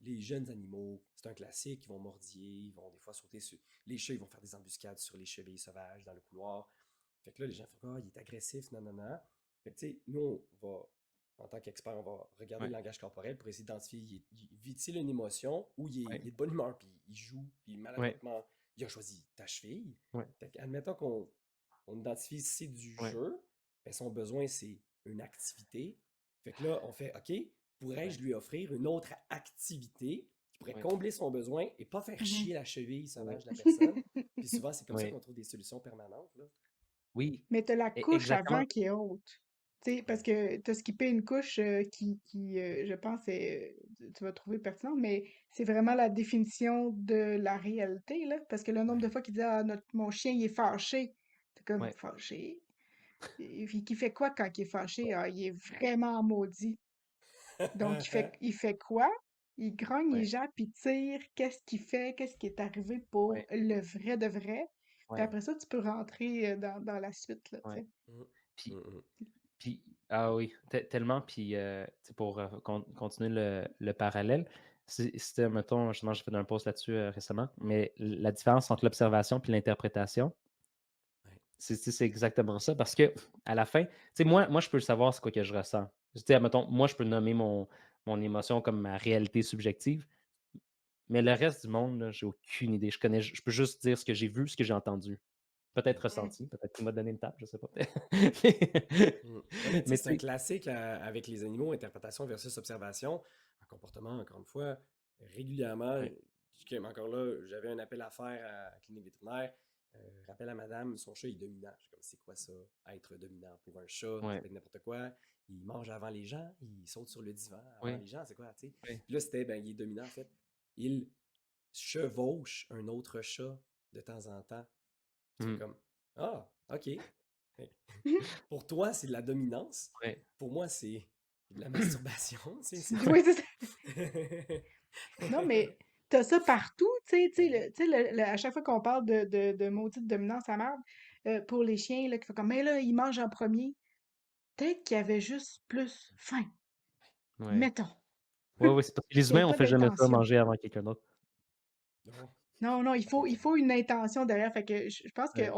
les jeunes animaux, c'est un classique, ils vont mordiller, ils vont des fois sauter sur... Les chats, ils vont faire des embuscades sur les chevilles sauvages dans le couloir. Fait que là, les gens font, ah, il est agressif, nanana. Fait que, tu sais, nous, on va, en tant qu'expert, on va regarder le ouais, langage corporel pour essayer d'identifier, vit-il une émotion ou il ouais, est de bonne humeur, puis il joue, puis ouais, maladroitement, il a choisi ta cheville. ouais, Fait que, admettons qu'on identifie si c'est du ouais, jeu, ben son besoin, c'est une activité. Fait que là, on fait, OK, ouais, pourrais-je lui offrir une autre activité qui pourrait ouais, combler son besoin et pas faire mhm. chier la cheville ouais, sauvage de la personne? Puis souvent, c'est comme ça ouais, qu'on trouve des solutions permanentes, là. oui, Mais t'as la couche exactement, avant qui est haute. Tu sais, parce Ouais. que t'as skippé une couche je pense, tu vas trouver pertinent, mais c'est vraiment la définition de la réalité, là. Parce que le nombre de Ouais. fois qu'il dit, ah, mon chien, il est fâché. T'es comme, ouais, fâché? Et puis, qui fait quoi quand il est fâché? ouais, Ah, il est vraiment maudit. Donc, il fait quoi? Il grogne, il ouais, jappe, il tire. Qu'est-ce qu'il fait? Qu'est-ce qui est arrivé pour ouais, le vrai de vrai? Puis ouais, après ça, tu peux rentrer dans la suite, là, tu ouais. sais. Mm, Puis, mm, mm. Puis, ah oui, tellement. Puis, tu sais, pour continuer le parallèle, c'était, mettons, justement, j'ai fait un post là-dessus récemment, mais la différence entre l'observation et l'interprétation, Ouais. c'est exactement ça. Parce que à la fin, tu sais, moi, je peux le savoir, c'est quoi que je ressens. Tu sais, mettons, moi, je peux nommer mon émotion comme ma réalité subjective, mais le reste du monde, là, j'ai aucune idée. Je peux juste dire ce que j'ai vu, ce que j'ai entendu. Peut-être Mm, Mm. ressenti, peut-être qu'il m'a donné une tape, je sais pas. mm. Non, mais tu sais, Mais c'est tu un sais, classique avec les animaux, interprétation versus observation. En comportement, encore une fois, régulièrement, ouais, encore là, j'avais un appel à faire à la clinique vétérinaire. Rappel à madame, son chat est dominant. Je suis comme, c'est quoi ça, être dominant pour un chat? Ça ouais, peut être n'importe quoi. Il mange avant les gens, il saute sur le divan avant ouais, les gens, c'est quoi, tu sais? ouais. Puis là, c'était, ben, il est dominant, en fait. Il chevauche un autre chat de temps en temps. Tu fais Mhm. comme, ah, OK. Pour toi, c'est de la dominance. Ouais. Pour moi, c'est de la masturbation. Oui, c'est ça. Ouais. Non, mais t'as ça partout, tu sais, Ouais. à chaque fois qu'on parle de maudite dominance à marde, pour les chiens, là, qui fait comme, mais là, ils mangent en premier. Peut-être qu'il y avait juste plus faim. Ouais. Mettons. Ouais, ouais, c'est parce que les Il n'y humains, avait on pas fait jamais ça, d'intention. manger avant quelqu'un d'autre. Non, Non, non, il exactement. faut une intention derrière. Fait que je pense Ouais,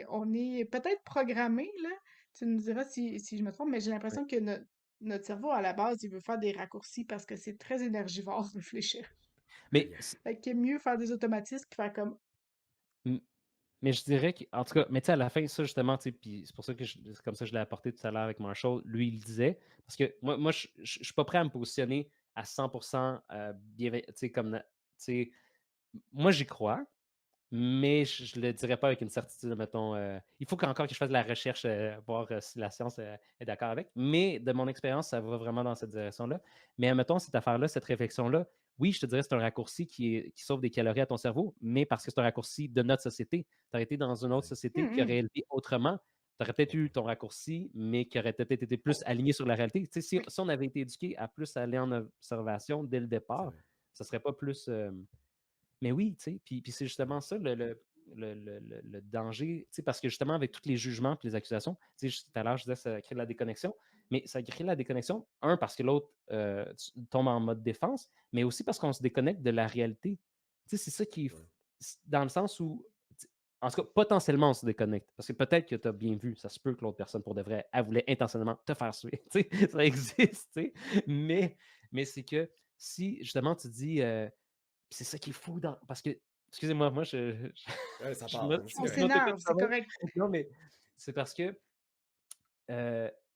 on est peut-être programmé, là. Tu nous diras si je me trompe, mais j'ai ouais. l'impression que notre cerveau, à la base, il veut faire des raccourcis parce que c'est très énergivore de réfléchir. Aïe, Mais, aïe. Fait qu'il est mieux faire des automatismes que faire comme, m- mais je dirais qu'en tout cas, mais tu sais, à la fin, ça justement, tu sais, puis c'est pour ça que c'est comme ça que je l'ai apporté tout à l'heure avec Marshall. Lui, il le disait. Parce que moi je suis pas prêt à me positionner à 100% tu sais, tu sais, moi, j'y crois. Mais je le dirais pas avec une certitude, mettons. Il faut qu'encore que je fasse de la recherche, voir si la science est d'accord avec. Mais de mon expérience, ça va vraiment dans cette direction-là. Mais mettons, cette affaire-là, cette réflexion-là, oui, je te dirais que c'est un raccourci qui sauve des calories à ton cerveau, mais parce que c'est un raccourci de notre société. Tu aurais été dans une autre Ouais. société qui hum, aurait été autrement. Tu aurais peut-être eu Mhm. ton raccourci, mais qui aurait peut-être été plus aligné sur la réalité. Tu sais, oui. si on avait été éduqué à plus aller en observation dès le C'est départ, vrai. ça serait pas plus. Mais oui, tu sais, puis c'est justement ça le danger, tu sais, parce que justement, avec tous les jugements et les accusations, tu sais, tout à l'heure, je disais que ça crée de la déconnexion, mais ça crée de la déconnexion, parce que l'autre tombe en mode défense, mais aussi parce qu'on se déconnecte de la réalité. Tu sais, c'est ça qui est Ouais. dans le sens où En tout cas, potentiellement, on se déconnecte. Parce que peut-être que tu as bien vu, ça se peut que l'autre personne, pour de vrai, elle voulait intentionnellement te faire suer. Tu sais, ça existe, tu sais. Mais c'est que si, justement, tu dis, c'est ça qui est fou parce que, excusez-moi, moi, Ouais, ça je part, c'est On correct. s'énerve, m'autocute c'est moi-même. correct. Non, mais c'est parce que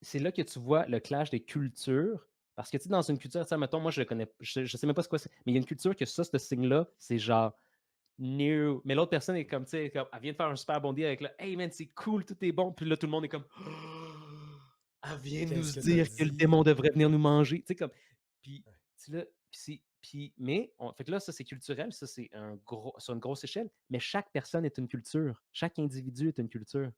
c'est là que tu vois le clash des cultures. Parce que, tu sais, dans une culture, tu sais, mettons, moi, je le connais, je sais même pas ce quoi c'est, mais il y a une culture que ça, ce signe-là, c'est genre new. Mais l'autre personne est comme, tu sais, elle vient de faire un super bon deal avec le Hey man, c'est cool, tout est bon. Puis là, tout le monde est comme Elle vient de Qu'est-ce nous que t'as dire que le dit? démon devrait venir nous manger. Tu sais, comme. Puis, Ouais. tu sais, là, mais, fait que là, ça, c'est culturel, ça, c'est sur une grosse échelle. Mais chaque personne est une culture. Chaque individu est une culture.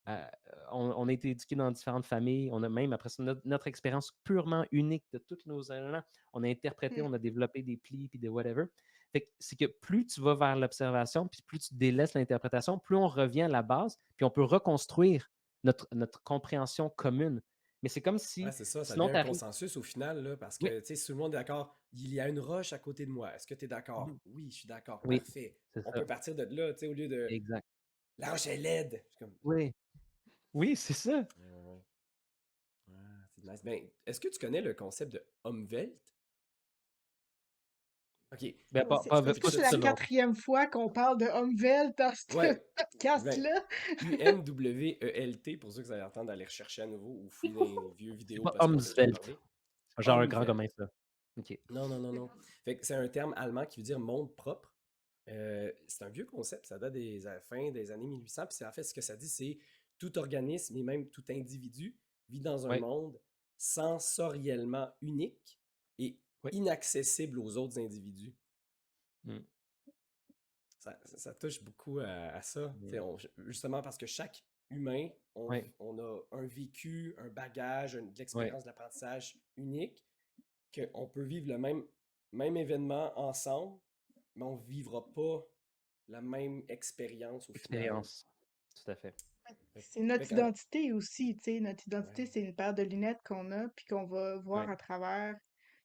Euh, on a été éduqués dans différentes familles. On a même, après ça, notre expérience purement unique de tous nos éléments. On a interprété, Hmm. on a développé des plis, puis des whatever. Fait que c'est que plus tu vas vers l'observation, puis plus tu délaisses l'interprétation, plus on revient à la base, puis on peut reconstruire notre compréhension commune. Mais c'est comme Ouais, si, c'est ça sinon, devient tu un arrives. consensus au final, là, parce Oui, que, tu sais, si tout le monde est d'accord, il y a une roche à côté de moi. Est-ce que tu es d'accord? mhm, Oui, je suis d'accord. oui, Parfait. c'est On ça. peut partir de là, tu sais, au lieu de Exact. la roche est laide. Je suis comme, Oui, oui, c'est ça. ouais, ouais, ouais. Ah, c'est nice. Ben, est-ce que tu connais le concept de Umwelt? Ok. Ben, Oh, pas, est-ce que pas Ça, c'est tout la ça, tu... non. quatrième fois qu'on parle de Humvel dans ce Ouais. Ben, podcast-là? UMWELT, pour ceux que vous allez entendre d'aller rechercher à nouveau ou fouiller dans les vieux C'est vidéos pas parce qu'on en a déjà Umswelt. parlé. Genre un grand Umwelt. comme ça. OK. Non, non, non, non. Fait que c'est un terme allemand qui veut dire monde propre. C'est un vieux concept, ça date des à la fin des années 1800. Puis en fait, ce que ça dit, c'est tout organisme et même tout individu vit dans un Ouais, monde sensoriellement unique et ouais. inaccessible aux autres individus. Mm, Ça touche beaucoup à ça. Tu sais, mm, justement parce que chaque humain, ouais, on a un vécu, un bagage, de ouais. l'expérience d'apprentissage unique, qu'on peut vivre le même événement ensemble, mais on ne vivra pas la même expérience au final. Expérience. Tout à fait. Fait, C'est fait notre que, identité aussi, tu sais. Notre identité, ouais, c'est une paire de lunettes qu'on a, puis qu'on va voir Ouais, à travers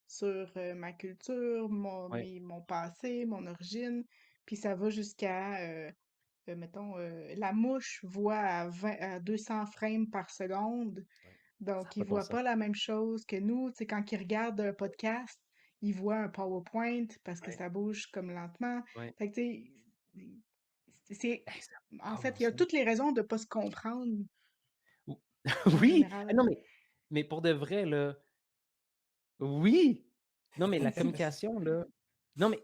sur ma culture, ouais, mon passé, mon origine. Puis ça va jusqu'à, mettons, la mouche voit à 200 frames par seconde. ouais, ça n'a Donc, il pas de bon voit sens. pas la même chose que nous. Tu sais, quand il regarde un podcast, il voit un PowerPoint parce que ouais, ça bouge comme lentement. Ouais. Fait que, tu sais, Hey, ça n'a en pas de fait, bon il y a sens. toutes les raisons de pas se comprendre Ou- en Oui! général. Non, mais pour de vrai, là, oui! Non, mais la communication, là. Non, mais,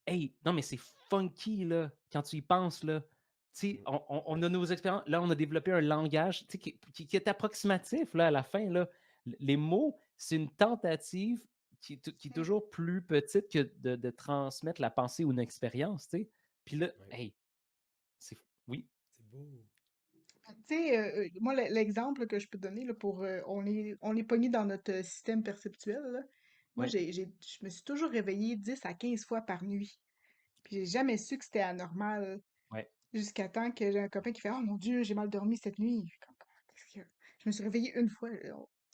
hey, non, mais c'est funky, là, quand tu y penses, là. Tu sais, mm, on a nos expériences. Là, on a développé un langage, tu sais, qui est approximatif, là, à la fin, là. Les mots, c'est une tentative qui est Mm. toujours plus petite que de transmettre la pensée ou une expérience, tu sais. Puis là, ouais, hey, c'est. Oui, c'est beau. Tu sais, moi, l'exemple que je peux donner là, pour on est pogné dans notre système perceptuel, là. Moi, ouais, je me suis toujours réveillée 10 à 15 fois par nuit. Puis j'ai jamais su que c'était anormal. ouais. Jusqu'à temps que j'ai un copain qui fait Oh mon Dieu, j'ai mal dormi cette nuit. Je suis comme, qu'est-ce qu'il y a? Je me suis réveillée une fois.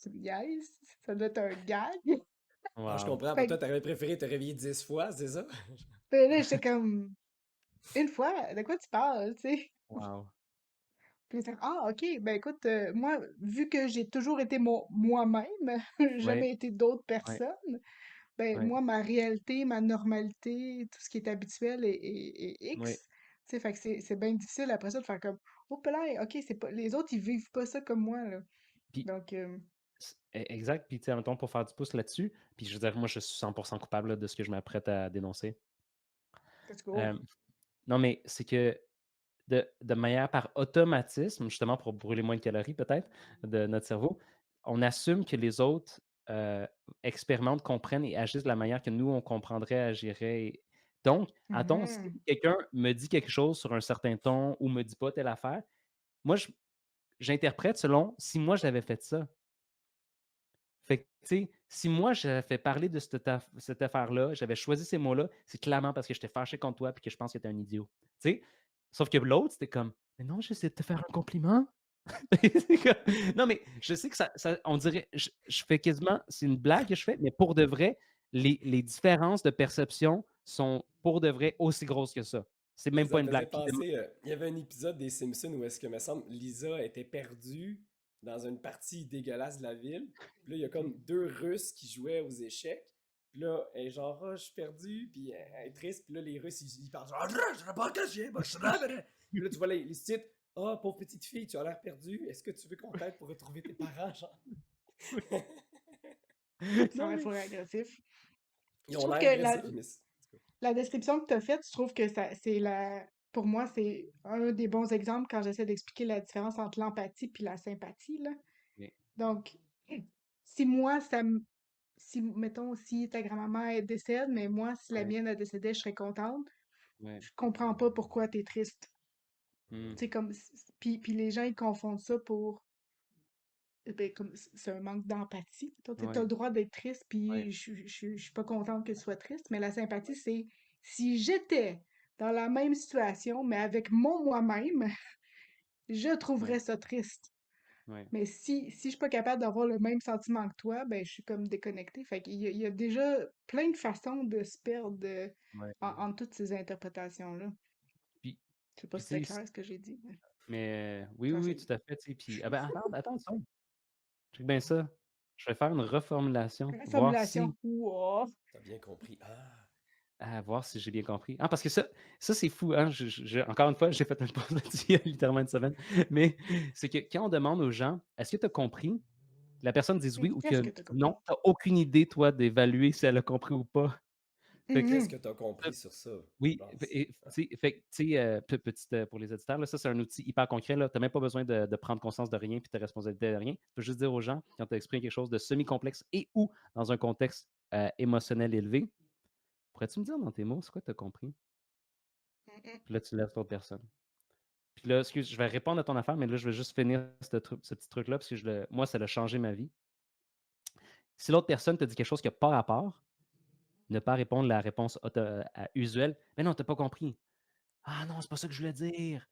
Tu me niaises? Ça doit être un gag. Ah, je Wow, comprends. Pour Fait toi, que, t'aurais préféré te réveiller 10 fois, c'est ça? ben là, j'étais comme une fois, de quoi tu parles, tu sais? wow. Puis il était ah, ok, ben écoute, moi, vu que j'ai toujours été moi-même, Ouais, jamais été d'autres ouais, personnes, ben ouais, moi, ma réalité, ma normalité, tout ce qui est habituel est ouais. X. Tu sais, fait que c'est bien difficile après ça de faire comme Oh, là, ok, c'est pas, les autres, ils vivent pas ça comme moi, là. Puis, Donc, exact. Puis, tu sais, mettons, pour faire du pouce là-dessus, puis je veux dire, moi, je suis 100% coupable là, de ce que je m'apprête à dénoncer. let's go. Euh, non, mais c'est que de manière par automatisme, justement pour brûler moins de calories peut-être de notre cerveau, on assume que les autres expérimentent, comprennent et agissent de la manière que nous, on comprendrait, agirait. Donc, attends, si Mhm. quelqu'un me dit quelque chose sur un certain ton ou me dit pas telle affaire, moi, j'interprète selon si moi j'avais fait ça. Fait que, tu sais, si moi j'avais fait parler de cette affaire-là, j'avais choisi ces mots-là, c'est clairement parce que j'étais fâché contre toi et que je pense que t'es un idiot. Tu sais? Sauf que l'autre, c'était comme Mais non, j'essaie de te faire un compliment. C'est non, mais je sais que on dirait, je fais quasiment, c'est une blague que je fais, mais pour de vrai, les différences de perception sont pour de vrai aussi grosses que ça. C'est même Ça pas me une faisait blague. penser, il y avait un épisode des Simpsons où est-ce que, me semble, Lisa était perdue dans une partie dégueulasse de la ville. Puis là, il y a comme deux Russes qui jouaient aux échecs. Puis là, elle est genre, ah, je suis perdue, puis elle est triste. Puis là, les Russes, ils parlent genre, je sais pas que j'ai, Puis là, tu vois les titres, ah, pauvre petite fille, tu as l'air perdue. Est-ce que tu veux qu'on t'aide pour retrouver tes parents, genre? Ça Non, aurait mais... fort agressif. Ils Je ont trouve l'air que agressifs, mais la description que tu as faite, je trouve que pour moi, c'est un des bons exemples quand j'essaie d'expliquer la différence entre l'empathie puis la sympathie, là. Ok. Donc, si moi, mettons, si ta grand-maman elle décède, mais moi, si la Ouais, mienne elle décédait, je serais contente. ouais. Je comprends pas pourquoi t'es triste. Hmm, Tu sais, puis les gens, ils confondent ça pour, ben, comme, c'est un manque d'empathie. Toi, t'as le ouais, droit d'être triste, ouais, puis je suis pas contente que tu sois triste, mais la sympathie, c'est si j'étais dans la même situation, mais avec mon moi-même, je ouais, trouverais ça triste. ouais, Mais si je suis pas capable d'avoir le même sentiment que toi, ben je suis comme déconnectée. Fait qu'il y a déjà plein de façons de se perdre ouais. en toutes ces interprétations-là. Puis, Je sais pas puis si c'est tu sais, clair ce que j'ai dit, mais mais oui, j'ai oui, oui, essayé. tout à fait. Tu sais, puis, ah ben, attends, ça. Check bien ça. Je vais faire une reformulation, Reformulation. Wow. t'as bien compris. Ah, voir si j'ai bien compris. Ah, parce que ça c'est fou. Hein? Encore une fois, j'ai fait une pause là-dessus il y a littéralement une semaine. Mais c'est que quand on demande aux gens, est-ce que tu as compris? La personne dit oui ou Qu'est-ce que que t'as compris? non. Tu n'as aucune idée, toi, d'évaluer si elle a compris ou pas. Fait que, qu'est-ce Mhm. que t'as compris sur ça, oui, Lance? petite pour les auditeurs, là, ça c'est un outil hyper concret. Tu n'as même pas besoin de prendre conscience de rien puis de responsabilité de rien. Tu peux juste dire aux gens, quand tu exprimes quelque chose de semi-complexe et ou dans un contexte émotionnel élevé, pourrais-tu me dire dans tes mots, c'est quoi tu as compris? Mhm. Puis là, tu laisses l'autre personne. Puis là, excuse, je vais répondre à ton affaire, mais là, je vais juste finir ce petit truc-là, parce que moi, ça a changé ma vie. Si l'autre personne te dit quelque chose qui n'a pas rapport, ne pas répondre la réponse usuelle. Mais non, tu n'as pas compris. Ah non, c'est pas ça que je voulais dire.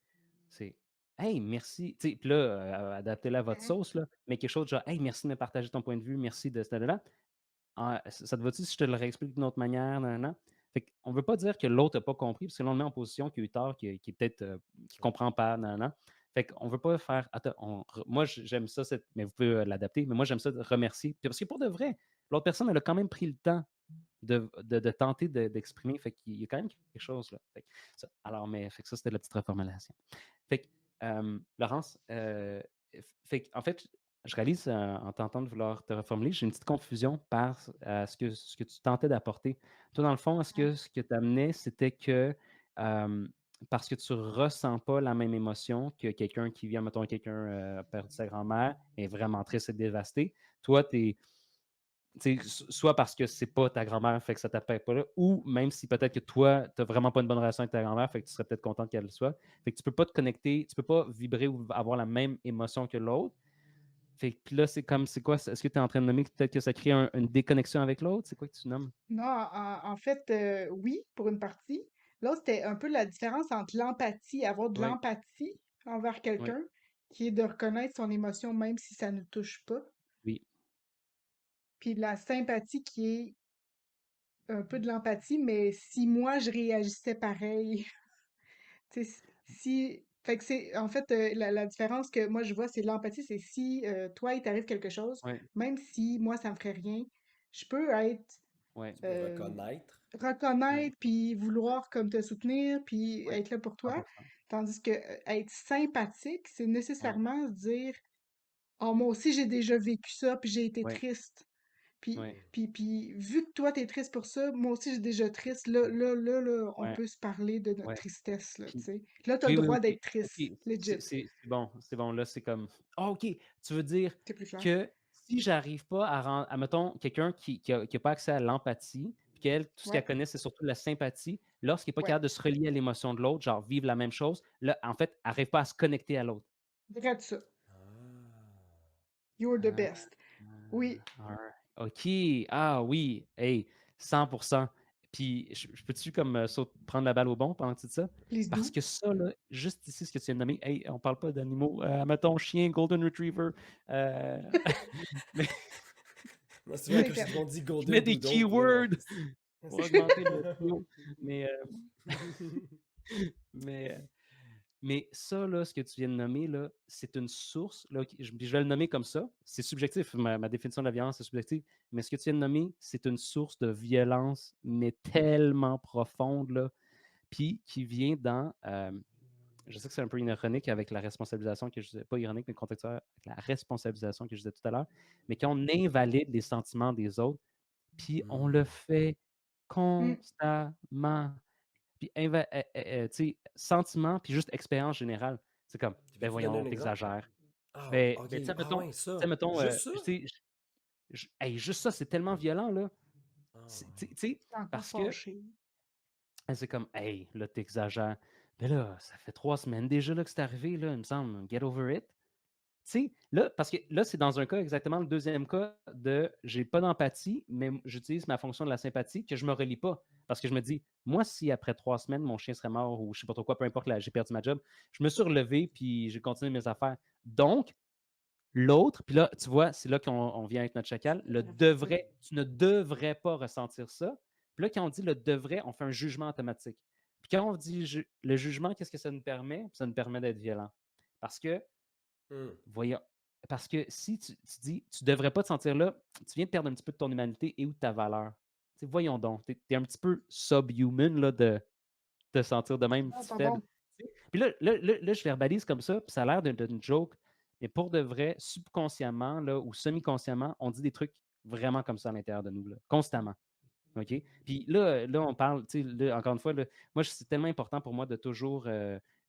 C'est Hey, merci. Tu sais, puis là, adaptez-la à votre Mhm. sauce, là, mais quelque chose de genre Hey, merci de me partager ton point de vue, merci de ce là. Ah, ça te va-tu si je te le réexplique d'une autre manière? Nan, nan? Fait qu'on ne veut pas dire que l'autre n'a pas compris, parce que là, on le met en position qui a eu tort, qui est peut-être qui comprend pas. Nan, nan. Fait qu'on ne veut pas faire. Attends, moi, j'aime ça, mais vous pouvez l'adapter, mais moi, j'aime ça de remercier. Puis parce que pour de vrai, l'autre personne, elle a quand même pris le temps de tenter d'exprimer. Fait qu'il y a quand même quelque chose là. Fait que alors, mais fait que ça, c'était la petite reformulation. Fait que, Laurence, fait en fait, je réalise en tentant de vouloir te reformuler, j'ai une petite confusion par ce que tu tentais d'apporter. Toi, dans le fond, est-ce que ce que tu amenais, c'était que parce que tu ne ressens pas la même émotion que quelqu'un qui vient, mettons, quelqu'un a perdu sa grand-mère, est vraiment triste et dévasté. Toi, tu es soit parce que c'est pas ta grand-mère, fait que ça t'appelle pas là, ou même si peut-être que toi, tu n'as vraiment pas une bonne relation avec ta grand-mère, fait que tu serais peut-être contente qu'elle le soit. Fait que tu peux pas te connecter, tu peux pas vibrer ou avoir la même émotion que l'autre. Fait que puis là, c'est quoi? Est-ce que tu es en train de nommer que peut-être que ça crée une déconnexion avec l'autre? C'est quoi que tu nommes? Non, en fait, oui, pour une partie. Là, c'était un peu la différence entre l'empathie, avoir de Oui, l'empathie envers oui, quelqu'un, qui est de reconnaître son émotion même si ça ne touche pas, oui, puis la sympathie qui est un peu de l'empathie, mais si moi je réagissais pareil, tu sais, fait que c'est, en fait, la différence que moi je vois, c'est l'empathie, c'est si toi, il t'arrive quelque chose, oui, même si moi, ça me ferait rien, je peux être oui, Tu peux euh, reconnaître. oui, reconnaître, puis vouloir comme te soutenir, puis oui, être là pour toi. 100%. Tandis que être sympathique, c'est Oui, nécessairement se dire, oh, moi aussi j'ai déjà vécu ça, puis j'ai été oui, triste. Puis, oui, Mhm. vu que toi t'es triste pour ça, moi aussi j'ai déjà triste. Là, on oui, peut se parler de notre oui. tristesse, là, tu Puis, sais. Là, t'as le oui, oui, droit oui. d'être triste, OK, legit. c'est bon. Là, c'est comme ah, OK. Tu veux dire C'est plus clair. que si j'arrive pas mettons, quelqu'un qui a pas accès à l'empathie, puis qu'elle, tout ce qu'elle Ouais, connaît, c'est surtout la sympathie, lorsqu'il est pas ouais. capable de se relier à l'émotion de l'autre, genre vivre la même chose, là, en fait, elle arrive pas à se connecter à l'autre. Regarde ça. Ah. You're the Ah, best. Oui, alright. OK. Ah oui. Hey, 100%. Puis, je peux-tu comme prendre la balle au bon pendant que tu dis ça? please Parce do. que ça, là, juste ici, ce que tu viens de nommer, hey, on parle pas d'animaux. Mettons chien, golden retriever. euh, mais Moi, c'est Tout vrai est que tout le monde permis. dit je mets Golden des Doodle, puis là. keywords pour augmenter le trio. Mais Mais, mais ça, là, ce que tu viens de nommer, là, c'est une source. Là, je vais le nommer comme ça. C'est subjectif. Ma définition de la violence, c'est subjectif. Mais ce que tu viens de nommer, c'est une source de violence, mais tellement profonde, là, puis qui vient dans. Je sais que c'est un peu ironique avec la responsabilisation que je disais, pas ironique, mais contextuel, avec la responsabilisation que je disais tout à l'heure, mais quand on invalide les sentiments des autres, puis on le Hmm. fait Mm. constamment. Puis, tu sais, sentiment, puis juste expérience générale. C'est comme, Tu ben veux-tu donner voyons, un exemple? t'exagères. Ah, Ben, ok. tu sais, Ah mettons, ouais, ça. tu Juste ça? sais, hey, juste ça, c'est tellement violent, là. Ah Tu ouais. sais, T'es encore parce que fâché. c'est comme, hey, là, t'exagères. Ben là, ça fait 3 semaines déjà là, que c'est arrivé, là, il me semble. Get over it. Tu sais, là, parce que là, c'est dans un cas exactement le deuxième cas de j'ai pas d'empathie, mais j'utilise ma fonction de la sympathie que je me relie pas. Parce que je me dis, moi, si après 3 semaines, mon chien serait mort ou je sais pas trop quoi, peu importe, là, j'ai perdu ma job, je me suis relevé puis j'ai continué mes affaires. Donc, l'autre, puis là, tu vois, c'est là qu'on vient avec notre chacal, tu ne devrais pas ressentir ça. Puis là, quand on dit le devrait, on fait un jugement automatique. Puis quand on dit le jugement, qu'est-ce que ça nous permet? Ça nous permet d'être violent. Parce que Hmm. Voyons. Parce que si tu dis, tu devrais pas te sentir là, tu viens de perdre un petit peu de ton humanité et ou de ta valeur. Tu sais, voyons donc, tu es un petit peu subhuman là, de te sentir de même Ah, petit pas faible. bon. Tu sais. Puis là, je verbalise comme ça, puis ça a l'air d'une joke, mais pour de vrai, subconsciemment là, ou semi-consciemment, on dit des trucs vraiment comme ça à l'intérieur de nous, là, constamment. OK? Puis là, on parle, tu sais, là, encore une fois, là, moi, c'est tellement important pour moi de toujours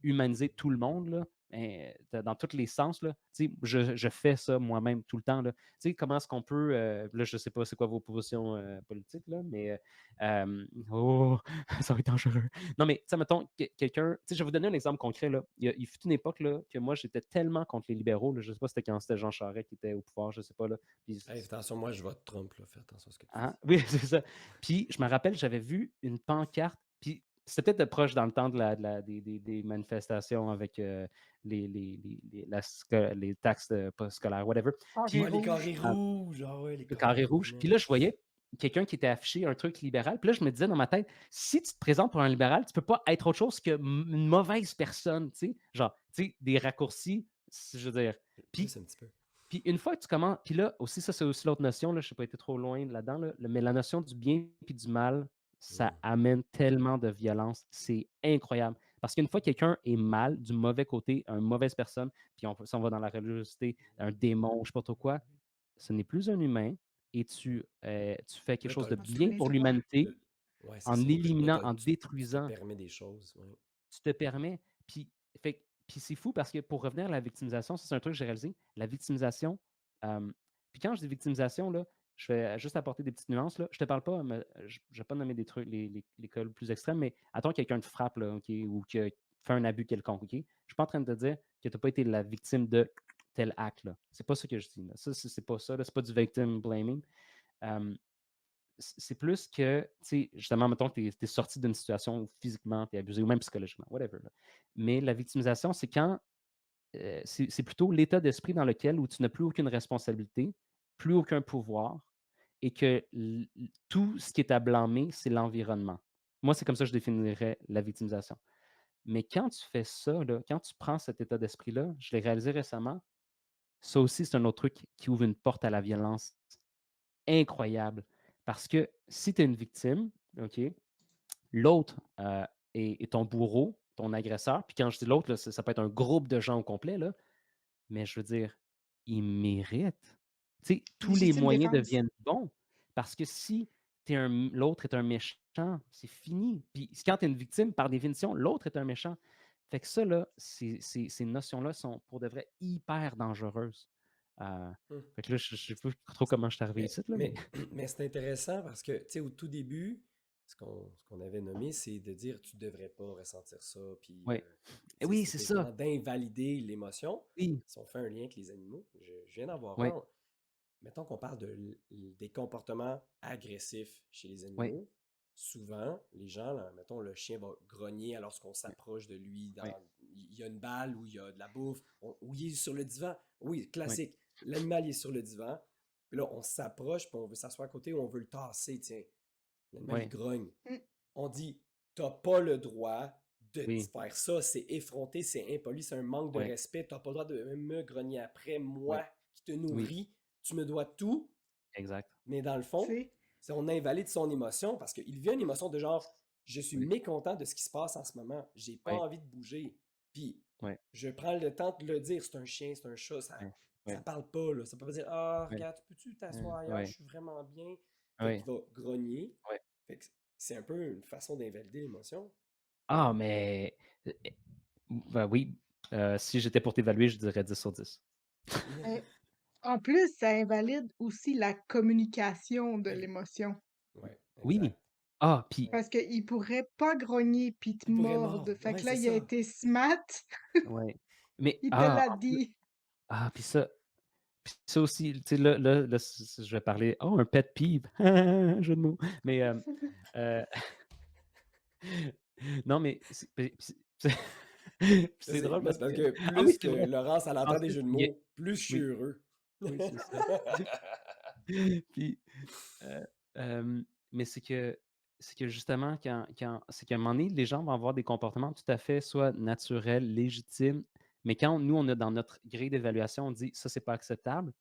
humaniser tout le monde, là, dans tous les sens. Là. Tu sais, je fais ça moi-même tout le temps. Là. Tu sais, comment est-ce qu'on peut. Là, je ne sais pas c'est quoi vos positions politiques, là, mais. Oh, ça va être dangereux. Non, mais, tu sais, mettons, quelqu'un. Tu sais, je vais vous donner un exemple concret. Là. Il fut une époque là, que moi, j'étais tellement contre les libéraux. Là, je ne sais pas si c'était quand c'était Jean Charest qui était au pouvoir, je ne sais pas. Là. Puis, Hey, attention, moi, je vote Trump, là. Fais attention à ce que tu hein? dis. Oui, c'est ça. Puis je me rappelle, j'avais vu une pancarte, puis c'était peut-être proche dans le temps des manifestations avec les taxes pas scolaires, whatever. Carré Ah, Puis les carrés rouge. rouges! Ah ouais, les le carrés carré rouges, rouge. Puis man. là, je voyais quelqu'un qui était affiché un truc libéral. Puis là, je me disais dans ma tête, si tu te présentes pour un libéral, tu peux pas être autre chose qu'une mauvaise personne, tu sais. Genre, tu sais, des raccourcis, je veux dire. Puis Juste un petit peu. puis une fois que tu commences, puis là aussi, ça c'est aussi l'autre notion, là, je n'ai pas été trop loin là-dedans, là, mais la notion du bien et du mal, ça Hmm. amène tellement de violence, c'est incroyable. Parce qu'une fois que quelqu'un est mal, du mauvais côté, une mauvaise personne, puis si on va dans la religiosité, un démon, je ne sais pas trop quoi, ce n'est plus un humain et tu fais quelque Là, chose de Ah, tu peux bien pour l'espoir. l'humanité ouais, c'est en ça. Là, éliminant, en tu te détruisant permets des choses. Ouais. tu te permets. Puis c'est fou parce que pour revenir à la victimisation, ça c'est un truc que j'ai réalisé. La victimisation, puis quand je dis victimisation, là, je vais juste apporter des petites nuances. Là. Je te parle pas, je ne vais pas nommer des trucs, les cas plus extrêmes, mais attends que quelqu'un te frappe là, OK, ou que fait un abus quelconque. OK? Je ne suis pas en train de te dire que tu n'as pas été la victime de tel acte. Là. C'est pas ça que je dis. Là. Ça, c'est pas ça. C'est pas du victim blaming. Euh, c'est plus que, tu sais, justement, mettons que tu es sorti d'une situation où physiquement tu es abusé ou même psychologiquement, whatever. Là. Mais la victimisation, c'est quand c'est plutôt l'état d'esprit dans lequel où tu n'as plus aucune responsabilité, plus aucun pouvoir et que tout ce qui est à blâmer, c'est l'environnement. Moi, c'est comme ça que je définirais la victimisation. Mais quand tu fais ça, là, quand tu prends cet état d'esprit-là, je l'ai réalisé récemment, ça aussi, c'est un autre truc qui ouvre une porte à la violence incroyable. Parce que si tu es une victime, OK, l'autre est ton bourreau, ton agresseur. Puis quand je dis l'autre, là, ça peut être un groupe de gens au complet, là, mais je veux dire, il mérite. Tu sais, tous les Légitime moyens défense. deviennent bons. Parce que si l'autre est un méchant, c'est fini. Puis quand tu es une victime, par définition, l'autre est un méchant. Fait que ça, là, ces notions-là sont pour de vrai hyper dangereuses. Hmm. Fait que là, je ne sais pas trop comment je suis arrivé ici, là, mais. Mais c'est intéressant parce que, tu sais, au tout début, ce qu'on avait nommé, c'est de dire tu devrais pas ressentir ça. Puis, Ouais. tu sais, Oui, c'est c'était ça. vraiment d'invalider l'émotion. Oui. Si on fait un lien avec les animaux, je viens d'avoir Oui, un. Mettons qu'on parle des comportements agressifs chez les oui, animaux. Souvent, les gens, là, mettons, le chien va grogner lorsqu'on s'approche de lui. oui, Il y a une balle ou il y a de la bouffe. Ou il est sur le divan. Oui, oui, classique. L'animal il est sur le divan. Puis là, on s'approche, puis on veut s'asseoir à côté ou on veut le tasser, tiens. L'animal, il oui, grogne. Mm. On dit, t'as pas le droit de Oui, faire ça, c'est effronté, c'est impoli, c'est un manque de ouais, respect. T'as pas le droit de me grogner après, ouais, moi qui te oui, nourris, tu me dois tout. exact. Mais dans le Tu fond, sais, c'est on invalide son émotion parce qu'il vit une émotion de genre, je suis Oui, mécontent de ce qui se passe en ce moment, j'ai pas oui, envie de bouger. Puis oui, je prends le temps de le dire, c'est un chien, c'est un chat, oui, ça oui, parle pas, là. Ça peut pas dire, ah, oui, regarde, peux-tu t'asseoir ailleurs, je oui, suis vraiment bien. Fait oui, qu'il va grogner. oui. Fait que c'est un peu une façon d'invalider l'émotion. Ah, mais ben oui, si j'étais pour t'évaluer, je dirais 10 sur 10. euh, en plus, ça invalide aussi la communication de l'émotion. Ouais, Oui. exact. Ah, puis, Ouais. Parce qu'il pourrait pas grogner puis te Il pourrait mordre. mordre. Fait Ouais, que là, c'est il a ça. été smart, ouais. Mais, il te l'a dit. puis ça aussi, tu sais, là, je vais parler, oh, un pet peeve, jeu de mots. Mais, euh, non, mais, c'est drôle Là, parce c'est parce que, que ah oui, plus c'est que vrai, Laurence, elle entend des Francis, jeux de il mots, plus je suis oui, heureux. oui, c'est ça. Puis, euh, mais c'est que justement, c'est qu'à un moment donné, les gens vont avoir des comportements tout à fait soit naturels, légitimes, mais quand nous, on a dans notre grille d'évaluation, on dit ça, c'est pas acceptable.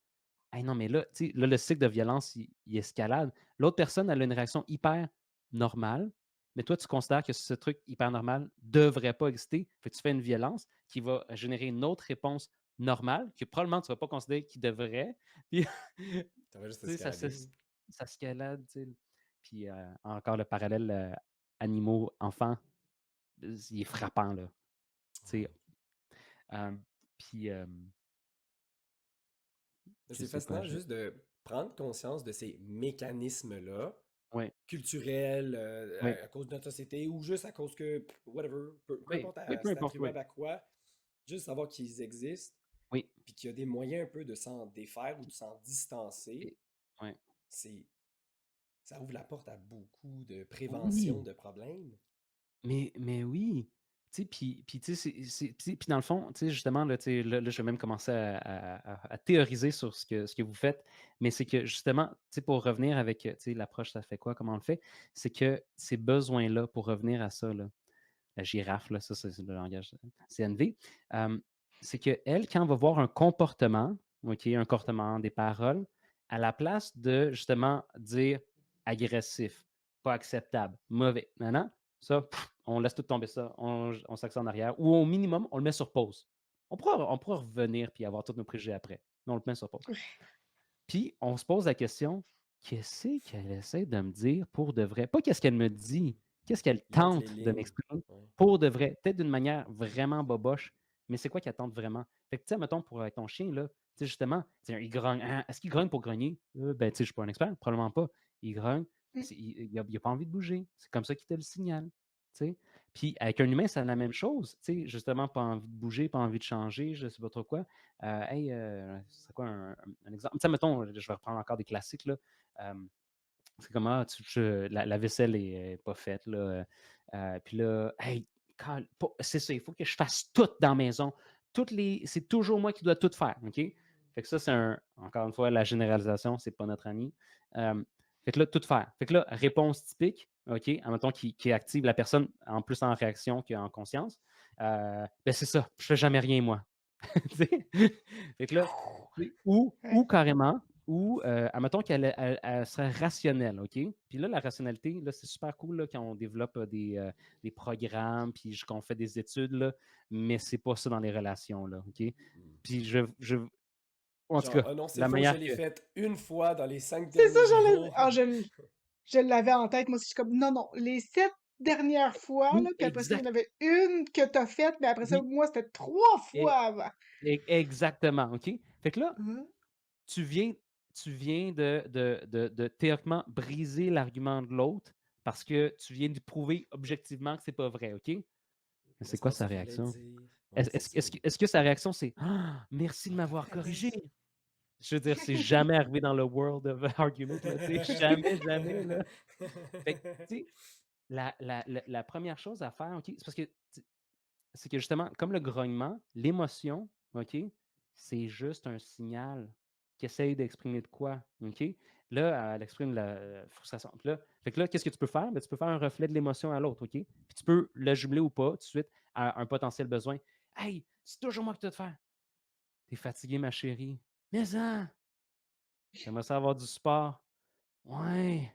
Hey, non, mais là, tu sais, là, le cycle de violence, il escalade. L'autre personne, elle a une réaction hyper normale, mais toi, tu considères que ce truc hyper normal devrait pas exister. Fait que tu fais une violence qui va générer une autre réponse normale que probablement tu ne vas pas considérer qu'il devrait. Puis, tu Ça va juste sais, escalader. ça escalade, tu sais. Puis encore le parallèle animaux-enfants, il est frappant, là. Tu sais, Ouais. euh, puis, Mais je c'est sais pas, fascinant juste de prendre conscience de ces mécanismes-là, ouais, culturels, ouais, à cause de notre société, ou juste à cause que, whatever, peu oui, importe oui, peu c'est importe, oui, attribuable à quoi, juste savoir qu'ils existent, oui. puis qu'il y a des moyens un peu de s'en défaire ou de s'en distancer, Et- ouais. c'est, ça ouvre la porte à beaucoup de prévention Oui, de problèmes. mais oui. Tu sais, puis tu sais, puis dans le fond, tu sais, justement, là, tu sais, là, je vais même commencer à théoriser sur ce que vous faites, mais c'est que justement, tu sais, pour revenir avec, tu sais, l'approche, ça fait quoi, comment on le fait, c'est que ces besoins-là, pour revenir à ça, là, la girafe, là, ça, c'est le langage CNV, euh, c'est qu'elle, quand on va voir un comportement, OK, un comportement, des paroles, à la place de justement dire agressif, pas acceptable, mauvais, non, non, ça, on laisse tout tomber ça, on s'axe en arrière, ou au minimum, on le met sur pause. On pourra revenir puis avoir tous nos préjugés après, mais on le met sur pause. Puis, on se pose la question, qu'est-ce qu'elle essaie de me dire pour de vrai? Pas qu'est-ce qu'elle me dit, qu'est-ce qu'elle Il entre les tente de lignes. m'exprimer Ouais. pour de vrai? Peut-être d'une manière vraiment boboche, mais c'est quoi qu'elle tente vraiment? Fait que, tu sais, mettons, pour avec ton chien, là, tu sais, justement, tu sais, il grogne. Hein, est-ce qu'il grogne pour grogner? Ben, tu sais, je suis pas un expert, probablement pas. Il grogne, Mmh. il a pas envie de bouger. C'est comme ça qu'il te le signale, tu sais. Puis, avec un humain, c'est la même chose, tu sais, justement, pas envie de bouger, pas envie de changer, je sais pas trop quoi. Hey, c'est quoi un exemple? Tu sais, mettons, je vais reprendre encore des classiques, là. C'est comme, la vaisselle est pas faite, là. Puis là, hey, c'est ça, il faut que je fasse tout dans la maison. C'est toujours moi qui dois tout faire, OK? Fait que ça, encore une fois, la généralisation, c'est pas notre ami. Fait que là, tout faire. Fait que là, réponse typique, OK? Admettons qui active la personne en plus en réaction qu'en conscience. Ben c'est ça, je fais jamais rien, moi. Tu sais? Fait que là, ou Ouais. carrément, ou admettons qu'elle serait rationnelle, OK? Puis là, la rationalité, là, c'est super cool là, quand on développe des programmes, puis qu'on fait des études, là, mais c'est pas ça dans les relations, là, OK? Mm. Puis en tout Genre, cas, oh non, c'est la faux, je manière l'ai que. faite une fois dans les 5 C'est ça, derniers j'allais jours. ah, je l'avais en tête, moi aussi, je suis comme: «Non, non, les 7 dernières fois, là», Oui, puis après ça, il y en exact. avait une que t'as faite, mais après ça, Oui, moi, c'était 3 fois e- avant. exactement, OK? Fait que là, Hein? tu viens, tu viens de théoriquement briser l'argument de l'autre parce que tu viens de prouver objectivement que c'est pas vrai, OK? Mais Mais c'est c'est pas quoi ça sa que je voulais réaction? dire. Ouais, Est-ce c'est est-ce- ça. est-ce que est-ce que sa réaction, c'est Ah, merci de Ah, m'avoir t'avais corrigé? raison. Je veux dire, c'est jamais arrivé dans le world of argument, là, tu sais, jamais, jamais, là. Fait que, tu sais, la première chose à faire, OK, c'est parce que c'est que justement, comme le grognement, l'émotion, OK, c'est juste un signal. qui essaye d'exprimer de quoi, OK? Là, elle exprime la frustration. Puis là, fait que là, qu'est-ce que tu peux faire? Ben, tu peux faire un reflet de l'émotion à l'autre, OK? Puis tu peux le jumeler ou pas tout de suite à un potentiel besoin. Hey, c'est toujours moi qui dois te faire. T'es fatigué, ma chérie. Mais ça, j'aimerais ça avoir du sport. Ouais.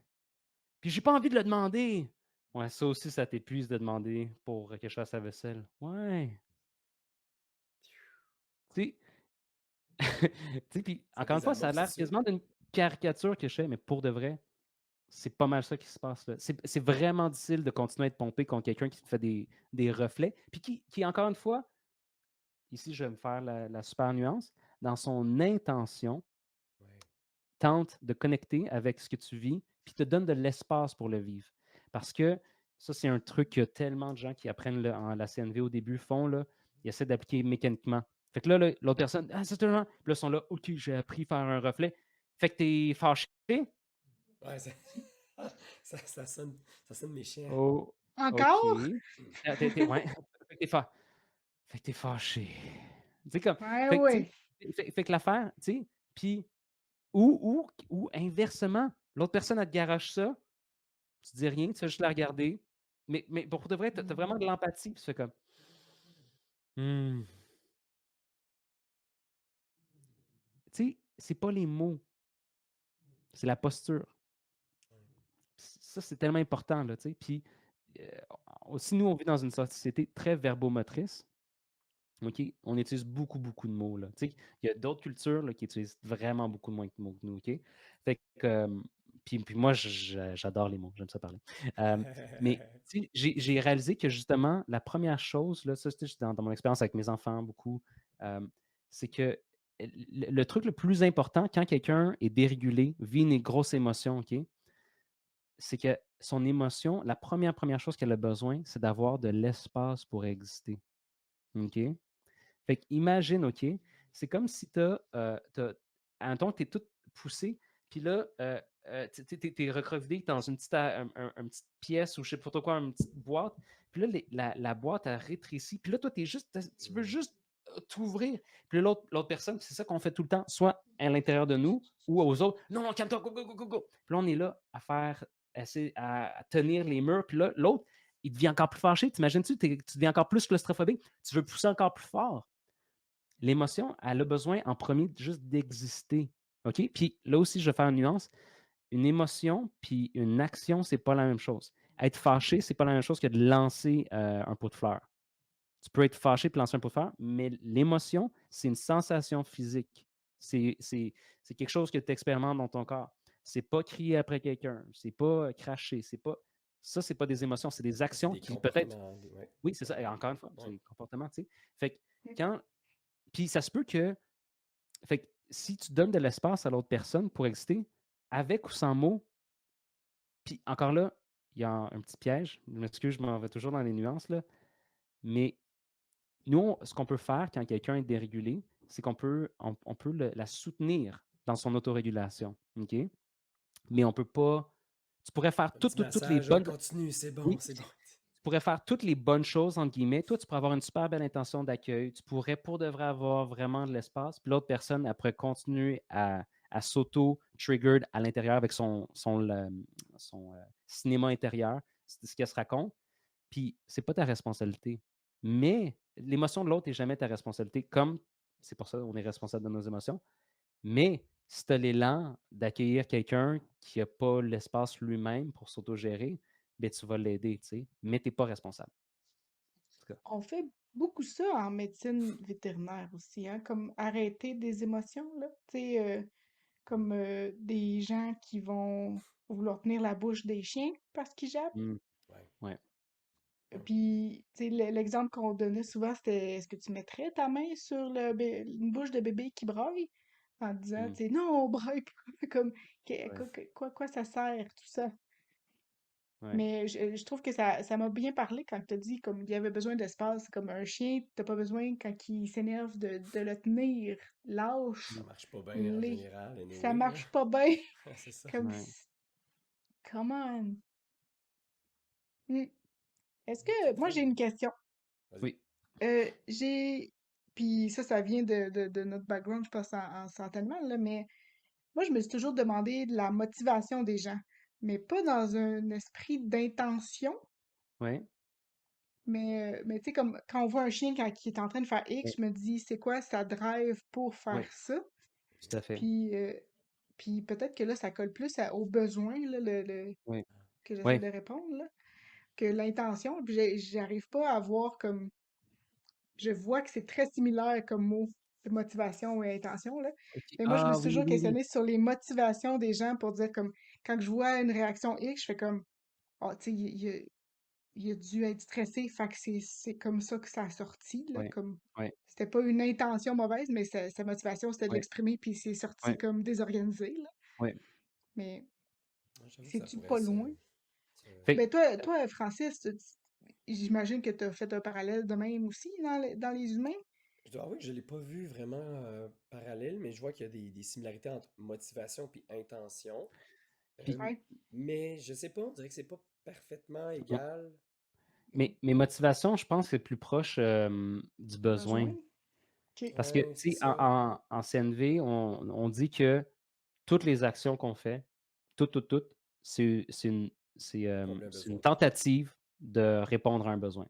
Puis j'ai pas envie de le demander. Ouais, ça aussi, ça t'épuise de demander pour que je fasse la vaisselle. Ouais. Tu sais, tu sais, puis Ça encore une fois, ça a désamorce tout l'air ça. quasiment d'une caricature que je fais, mais pour de vrai, c'est pas mal ça qui se passe là. C'est vraiment difficile de continuer à être pompé contre quelqu'un qui te fait des reflets, puis qui, encore une fois, ici, je vais me faire la super nuance, dans son intention, Ouais. tente de connecter avec ce que tu vis, puis te donne de l'espace pour le vivre. Parce que ça, c'est un truc que tellement de gens qui apprennent en la CNV au début font, là, ils essaient d'appliquer mécaniquement. Fait que là, l'autre personne, ah, c'est tellement. Puis là, ils sont là, OK, j'ai appris à faire un reflet. Fait que t'es fâché. Ouais, ça sonne méchant. Oh, OK. Encore? Ouais. Fait que fait que t'es fâché. Tu sais, comme. Ouais, Fait que, tu ouais. sais, fait que l'affaire, tu sais, puis, ou inversement, l'autre personne, elle te garoche ça, tu dis rien, tu fais juste la regarder. Mais pour de vrai, tu as vraiment de l'empathie, puis tu fais comme. Hmm. Tu sais, c'est pas les mots, c'est la posture. Ça, c'est tellement important, là, tu sais. Puis, euh, aussi, nous, on vit dans une société très verbomotrice. OK? On utilise beaucoup, beaucoup de mots, là. Tu sais, il y a d'autres cultures là, qui utilisent vraiment beaucoup moins de mots que nous, OK? Fait que, puis moi, j'adore les mots, j'aime ça parler. Mais tu sais, j'ai réalisé que justement, la première chose, là, ça, c'était juste dans mon expérience avec mes enfants, beaucoup, euh, c'est que le truc le plus important quand quelqu'un est dérégulé, vit une grosse émotion, OK? C'est que son émotion, la première chose qu'elle a besoin, c'est d'avoir de l'espace pour exister. OK? Fait qu'imagine, OK, c'est comme si tu as, admettons, tu es toute poussée, puis là, tu es recroquevillé dans une petite, une petite pièce ou je sais pas trop quoi, une petite boîte. Puis là, la boîte, elle rétrécit. Puis là, toi, tu veux juste t'ouvrir. Puis là, l'autre personne, c'est ça qu'on fait tout le temps, soit à l'intérieur de nous ou aux autres. Non, non, calme-toi, go, go, go, go, go. Puis là, on est là à faire, essayer à tenir les murs. Puis là, l'autre, il devient encore plus fâché. T'imagines-tu, tu deviens encore plus claustrophobique. Tu veux pousser encore plus fort. L'émotion, elle a besoin en premier juste d'exister. OK? Puis là aussi, je vais faire une nuance. Une émotion puis une action, c'est pas la même chose. Être fâché, c'est pas la même chose que de lancer un pot de fleurs. Tu peux être fâché puis lancer un pot de fleurs, mais l'émotion, c'est une sensation physique. C'est quelque chose que tu expérimentes dans ton corps. C'est pas crier après quelqu'un, c'est pas cracher, c'est pas. Ça, c'est pas des émotions, c'est des C'est actions des qui peut-être. comportements. Ouais. Oui, c'est ça. Et encore une fois, c'est Ouais. des comportements, tu sais. Fait que quand. Puis ça se peut que fait que si tu donnes de l'espace à l'autre personne pour exister, avec ou sans mots, puis encore là, il y a un petit piège. Je m'excuse, je m'en vais toujours dans les nuances, là. Mais nous, ce qu'on peut faire quand quelqu'un est dérégulé, c'est on peut la soutenir dans son autorégulation. OK? Mais on peut pas. Tu pourrais faire Un petit toutes les massage. Ouais, bonnes. continue, c'est bon, Oui, c'est bon. tu pourrais faire toutes les bonnes choses, entre guillemets. Toi, tu pourrais avoir une super belle intention d'accueil. Tu pourrais, pour de vrai, avoir vraiment de l'espace. Puis l'autre personne, elle pourrait continuer à s'auto-trigger à l'intérieur avec son cinéma intérieur, c'est ce qu'elle se raconte. Puis, c'est pas ta responsabilité. Mais l'émotion de l'autre n'est jamais ta responsabilité, comme c'est pour ça qu'on est responsable de nos émotions. Mais si tu as l'élan d'accueillir quelqu'un qui n'a pas l'espace lui-même pour s'autogérer, ben, tu vas l'aider, tu sais, mais tu n'es pas responsable. En tout cas. On fait beaucoup ça en médecine vétérinaire aussi, hein, comme arrêter des émotions, là. Tu sais, comme des gens qui vont vouloir tenir la bouche des chiens parce qu'ils jappent. Mm, Ouais. ouais. Puis, tu sais, l'exemple qu'on donnait souvent, c'était est-ce que tu mettrais ta main sur une bouche de bébé qui braille? En disant, Mm, tu sais, non, on braille pas. Comme, ouais. quoi ça sert, tout ça? Ouais. Mais je trouve que ça m'a bien parlé quand tu as dit comme il y avait besoin d'espace, comme un chien, t'as pas besoin quand il s'énerve de le tenir. Ça Mm, Lâche marche pas bien en les. général, Ça anyway, là. marche pas bien. C'est ça. Comme, ouais. come on. Hmm. Est-ce C'est que, moi très j'ai bon. une question. Vas-y. Oui. J'ai, puis ça vient de notre background, je pense, en santé animale, là, mais moi, je me suis toujours demandé de la motivation des gens, mais pas dans un esprit d'intention, Oui, mais tu sais, comme quand on voit un chien quand il est en train de faire X, oui, je me dis, c'est quoi sa drive pour oui, faire ça? tout à fait. Puis, puis peut-être que là, ça colle plus aux besoins, là, Oui, que j'essaie oui. de répondre, là, que l'intention. Puis j'arrive pas à voir comme... Je vois que c'est très similaire comme mot, de motivation et intention, là. Ok. Mais moi, je me Ah suis oui, toujours oui, oui. questionnée sur les motivations des gens pour dire comme, quand je vois une réaction X, je fais comme, ah, tu sais, il a dû être stressé, fait que c'est comme ça que ça a sorti, là, Oui, comme, oui, c'était pas une intention mauvaise, mais sa motivation, c'était de oui, l'exprimer, puis c'est sorti oui, comme désorganisé, là. oui. Mais Ouais, j'avoue que ça c'est-tu pourrait pas loin? se- Fait Ben toi, Francis, j'imagine que tu as fait un parallèle de même aussi dans les humains? Je dois avouer que je ne l'ai pas vu vraiment parallèle, mais je vois qu'il y a des similarités entre motivation et intention. puis, Euh, Ouais, mais je sais pas, on dirait que c'est pas parfaitement ouais. égal. Mes motivations, je pense que c'est plus proche du besoin. besoin. OK. Parce que, Ouais, c'est tu sais, ça. en CNV, on dit que toutes les actions qu'on fait, toutes, c'est une, Combler un c'est une besoin. tentative de répondre à un besoin.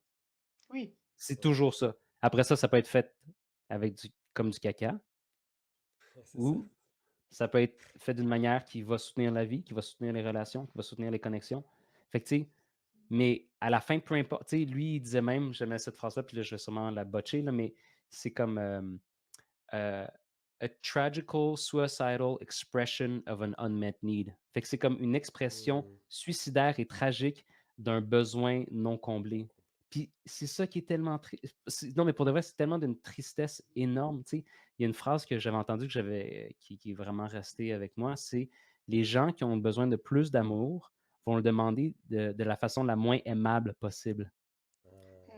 Oui. C'est Ça, toujours ça. Après ça peut être fait avec comme du caca, c'est ça. ou ça peut être fait d'une manière qui va soutenir la vie, qui va soutenir les relations, qui va soutenir les connexions. Fait que, tu sais, mais à la fin, peu importe, tu sais, lui, il disait même, j'aimais cette phrase-là, puis là, je vais sûrement la botcher, là, mais c'est comme euh, a tragical, suicidal expression of an unmet need. Fait que c'est comme une expression Hmm, suicidaire et tragique d'un besoin non comblé. Puis c'est ça qui est tellement triste. Non, mais pour de vrai, c'est tellement d'une tristesse énorme. Tu sais, il y a une phrase que j'avais entendue qui est vraiment restée avec moi, c'est les gens qui ont besoin de plus d'amour vont le demander de la façon la moins aimable possible. Mm. ah,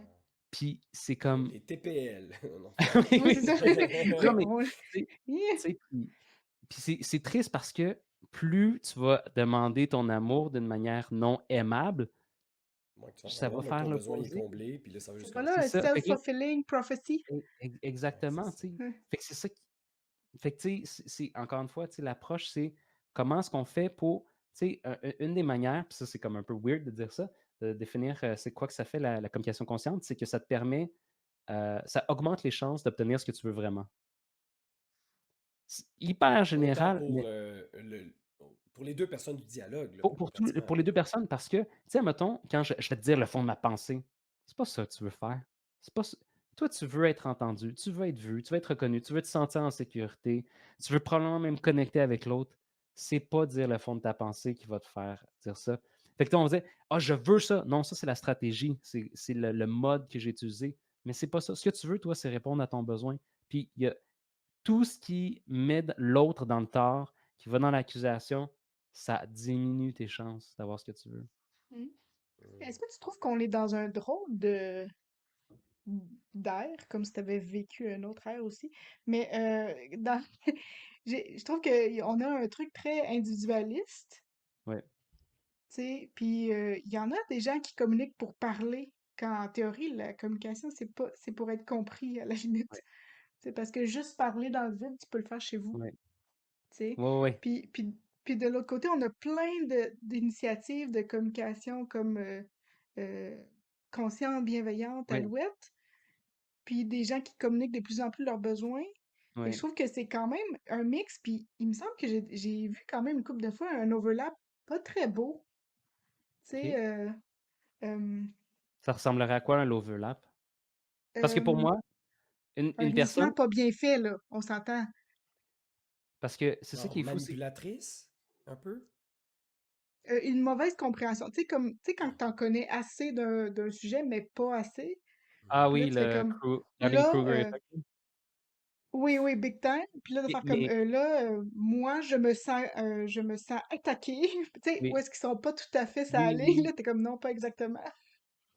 Puis c'est comme. les TPL. Non. Oui, Oui, oui, c'est ça. non, Oui, mais tu Yeah. sais, puis c'est triste parce que plus tu vas demander ton amour d'une manière non aimable, Moins que tu vas en ça va avoir, moins que faire ton besoin est l'opposé. comblé, puis là, ça va C'est juste pas là C'est un commencer. ça. Fait que là, self-fulfilling prophecy? Ouais, c'est exactement, ça. tu sais. Ouais. Fait que c'est ça qui fait que tu sais, c'est encore une fois, tu sais, l'approche, c'est comment est-ce qu'on fait pour, tu sais, une des manières, puis ça, c'est comme un peu weird de dire ça, de définir c'est quoi que ça fait la communication consciente, c'est que ça te permet, ça augmente les chances d'obtenir ce que tu veux vraiment. C'est hyper Autant général, mais pour les deux personnes du dialogue, là, pour pratiquement. les 2 personnes parce que, tu sais, mettons, quand je vais te dire le fond de ma pensée, c'est pas ça que tu veux faire. C'est pas ç toi, tu veux être entendu, tu veux être vu, tu veux être reconnu, tu veux te sentir en sécurité, tu veux probablement même connecter avec l'autre. C'est pas dire le fond de ta pensée qui va te faire dire ça. Fait que toi, on disait: «Ah, je veux ça». Non, ça, c'est la stratégie, c'est le mode que j'ai utilisé, mais c'est pas ça. Ce que tu veux, toi, c'est répondre à ton besoin. Puis il y a tout ce qui met l'autre dans le tort, qui va dans l'accusation, ça diminue tes chances d'avoir ce que tu veux. Mm. Hmm. Est-ce que tu trouves qu'on est dans un drôle de d'air, comme si tu avais vécu un autre air aussi? Mais je trouve qu'on a un truc très individualiste, Ouais, tu sais, puis il y en a des gens qui communiquent pour parler, quand en théorie, la communication, c'est pour être compris à la limite. ouais, C'est parce que juste parler dans le vide, tu peux le faire chez vous, ouais. tu sais. Ouais, ouais, Puis de l'autre côté, on a plein d'initiatives de communication comme euh, Consciente, Bienveillante, ouais, Alouette, puis des gens qui communiquent de plus en plus leurs besoins. Et je ouais. trouve que c'est quand même un mix, puis il me semble que j'ai vu quand même une couple de fois un overlap pas très beau. Tu sais, OK. euh, Ça ressemblerait à quoi un overlap? Parce que pour euh, moi, un une personne glissement pas bien fait, là, on s'entend. parce que c'est ça Genre qui est fou, c'est manipulatrice, un peu? Une mauvaise compréhension. Tu sais, comme, tu sais, quand t'en connais assez d'un sujet, mais pas assez, ah puis là, oui, tu fais le comme, là, Dunning-Kruger effect. oui, oui, big time. Puis là, de faire comme, Mais là, moi, je me sens attaquée. Tu sais, où mais est-ce qu'ils sont pas tout à fait ça oui, allait, oui. là, t'es comme, non, pas exactement.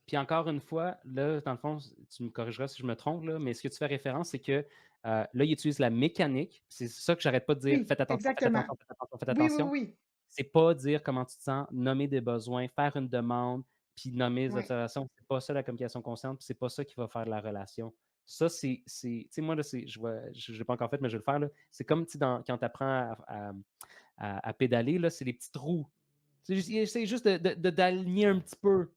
Puis encore une fois, là, dans le fond, tu me corrigeras si je me trompe, là, mais ce que tu fais référence, c'est que là, il utilise la mécanique. C'est ça que j'arrête pas de dire: Oui, «Faites attention, faites exactement. attention, faites attention, faites Oui, oui, attention». oui. C'est pas dire comment tu te sens, nommer des besoins, faire une demande, puis nommer les Oui. observations. C'est pas ça la communication consciente, puis c'est pas ça qui va faire la relation. Ça, tu sais, moi, là, je l'ai pas encore fait, mais je vais le faire, là. C'est comme, tu sais, quand tu apprends à pédaler, là, c'est les petites roues. C'est juste d'aligner un petit peu.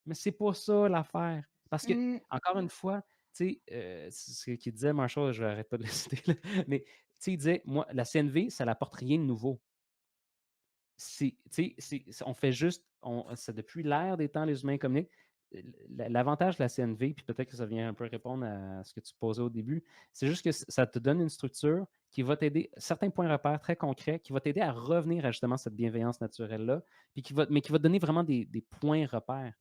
Mais c'est pas ça l'affaire. Parce que, Mm, encore une fois, tu sais, c'est ce qu'il disait Marshall, je n'arrête pas de le citer, là, mais tu sais, il disait, moi, la CNV, ça n'apporte rien de nouveau. On fait juste, c'est depuis l'ère des temps, les humains communiquent. L'avantage de la CNV, puis peut-être que ça vient un peu répondre à ce que tu posais au début, c'est juste que ça te donne une structure qui va t'aider, certains points repères très concrets, qui va t'aider à revenir à justement cette bienveillance naturelle-là, puis mais qui va te donner vraiment des points repères.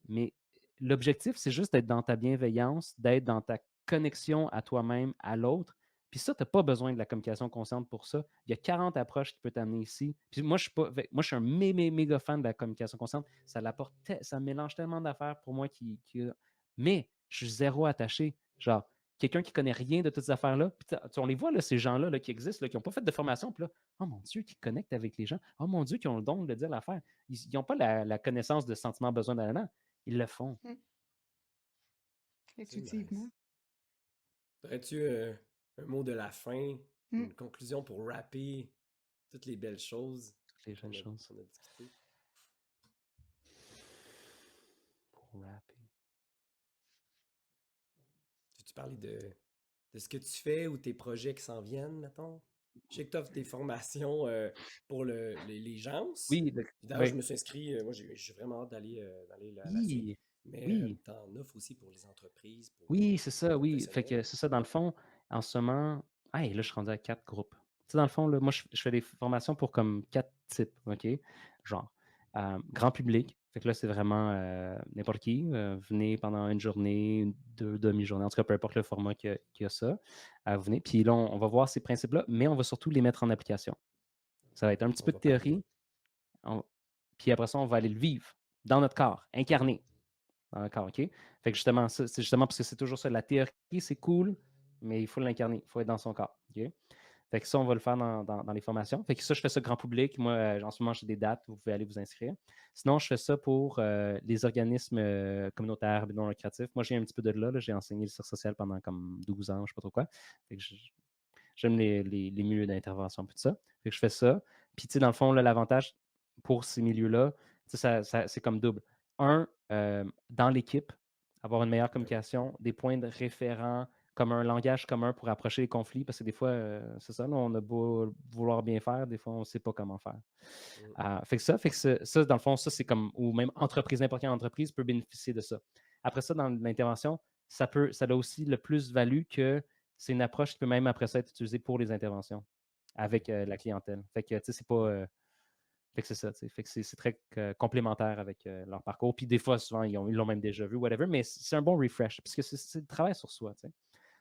Mais l'objectif, c'est juste d'être dans ta bienveillance, d'être dans ta connexion à toi-même, à l'autre. Puis ça, tu n'as pas besoin de la communication consciente pour ça. Il y a 40 approches qui peuvent t'amener ici. Puis moi, je suis pas, moi, je suis un méga fan de la communication consciente. Ça l'apporte, ça mélange tellement d'affaires pour moi mais je suis zéro attaché. Genre, quelqu'un qui connaît rien de toutes ces affaires-là, puis on les voit, là, ces gens-là là, qui existent, là, qui n'ont pas fait de formation, puis là, oh mon Dieu, qui connectent avec les gens. Oh mon Dieu, qui ont le don de dire l'affaire. Ils n'ont pas la connaissance de sentiment, besoin d'un. Ils le font. mm, C'est effectivement. nice. Aurais-tu un mot de la fin, Mm. une conclusion pour rapper toutes les belles choses Toutes les jeunes choses qu'on a discutées? pour rapper. Veux-tu parler de ce que tu fais ou tes projets qui s'en viennent, mettons? Je sais que tu offres des formations pour les gens. Oui, D'ailleurs, je oui. me suis inscrit, moi j'ai vraiment hâte d'aller là-dessus. Oui, Mais oui, tu en offres aussi pour les entreprises, pour oui, c'est les ça, oui. Fait professionnels. que c'est ça, dans le fond, en ce moment, hey, là, je suis rendu à 4 groupes. Tu sais, dans le fond, là, moi, je fais des formations pour comme 4 types, OK? Genre, grand public. Fait que là, c'est vraiment n'importe qui. Venez pendant une journée, deux demi-journées, en tout cas, peu importe le format qu'il y a ça. Venez. Puis là, on va voir ces principes-là, mais on va surtout les mettre en application. Ça va être un petit On peu de va parler. théorie, puis après ça, on va aller le vivre dans notre corps, incarné dans le corps, OK? Fait que justement, c'est justement parce que c'est toujours ça. La théorie, c'est cool, mais il faut l'incarner, il faut être dans son corps, OK? Fait que ça, on va le faire dans les formations. Fait que ça, je fais ça grand public. Moi, en ce moment, j'ai des dates, vous pouvez aller vous inscrire. Sinon, je fais ça pour les organismes communautaires non lucratifs. Moi, j'ai un petit peu de là. J'ai enseigné le service social pendant comme 12 ans, je ne sais pas trop quoi. Fait que j'aime les milieux d'intervention, puis tout ça. Fait que je fais ça. Puis, tu sais, dans le fond, là, l'avantage pour ces milieux-là, tu sais, c'est comme double. Un, dans l'équipe, avoir une meilleure Ben oui. communication, des points de référent, comme un langage commun pour approcher les conflits, parce que des fois, c'est ça, là, on a beau vouloir bien faire, des fois, on ne sait pas comment faire. Mm. Fait que ça, dans le fond, ça, c'est comme, ou même entreprise, n'importe quelle entreprise peut bénéficier de ça. Après ça, dans l'intervention, ça a aussi le plus-value que c'est une approche qui peut même après ça être utilisée pour les interventions avec la clientèle. Fait que, tu sais, c'est pas. Mm. Fait que c'est ça, tu sais. Fait que c'est très complémentaire avec leur parcours. Puis des fois, souvent, ils l'ont même déjà vu, whatever, mais c'est un bon refresh, puisque c'est le travail sur soi, tu sais.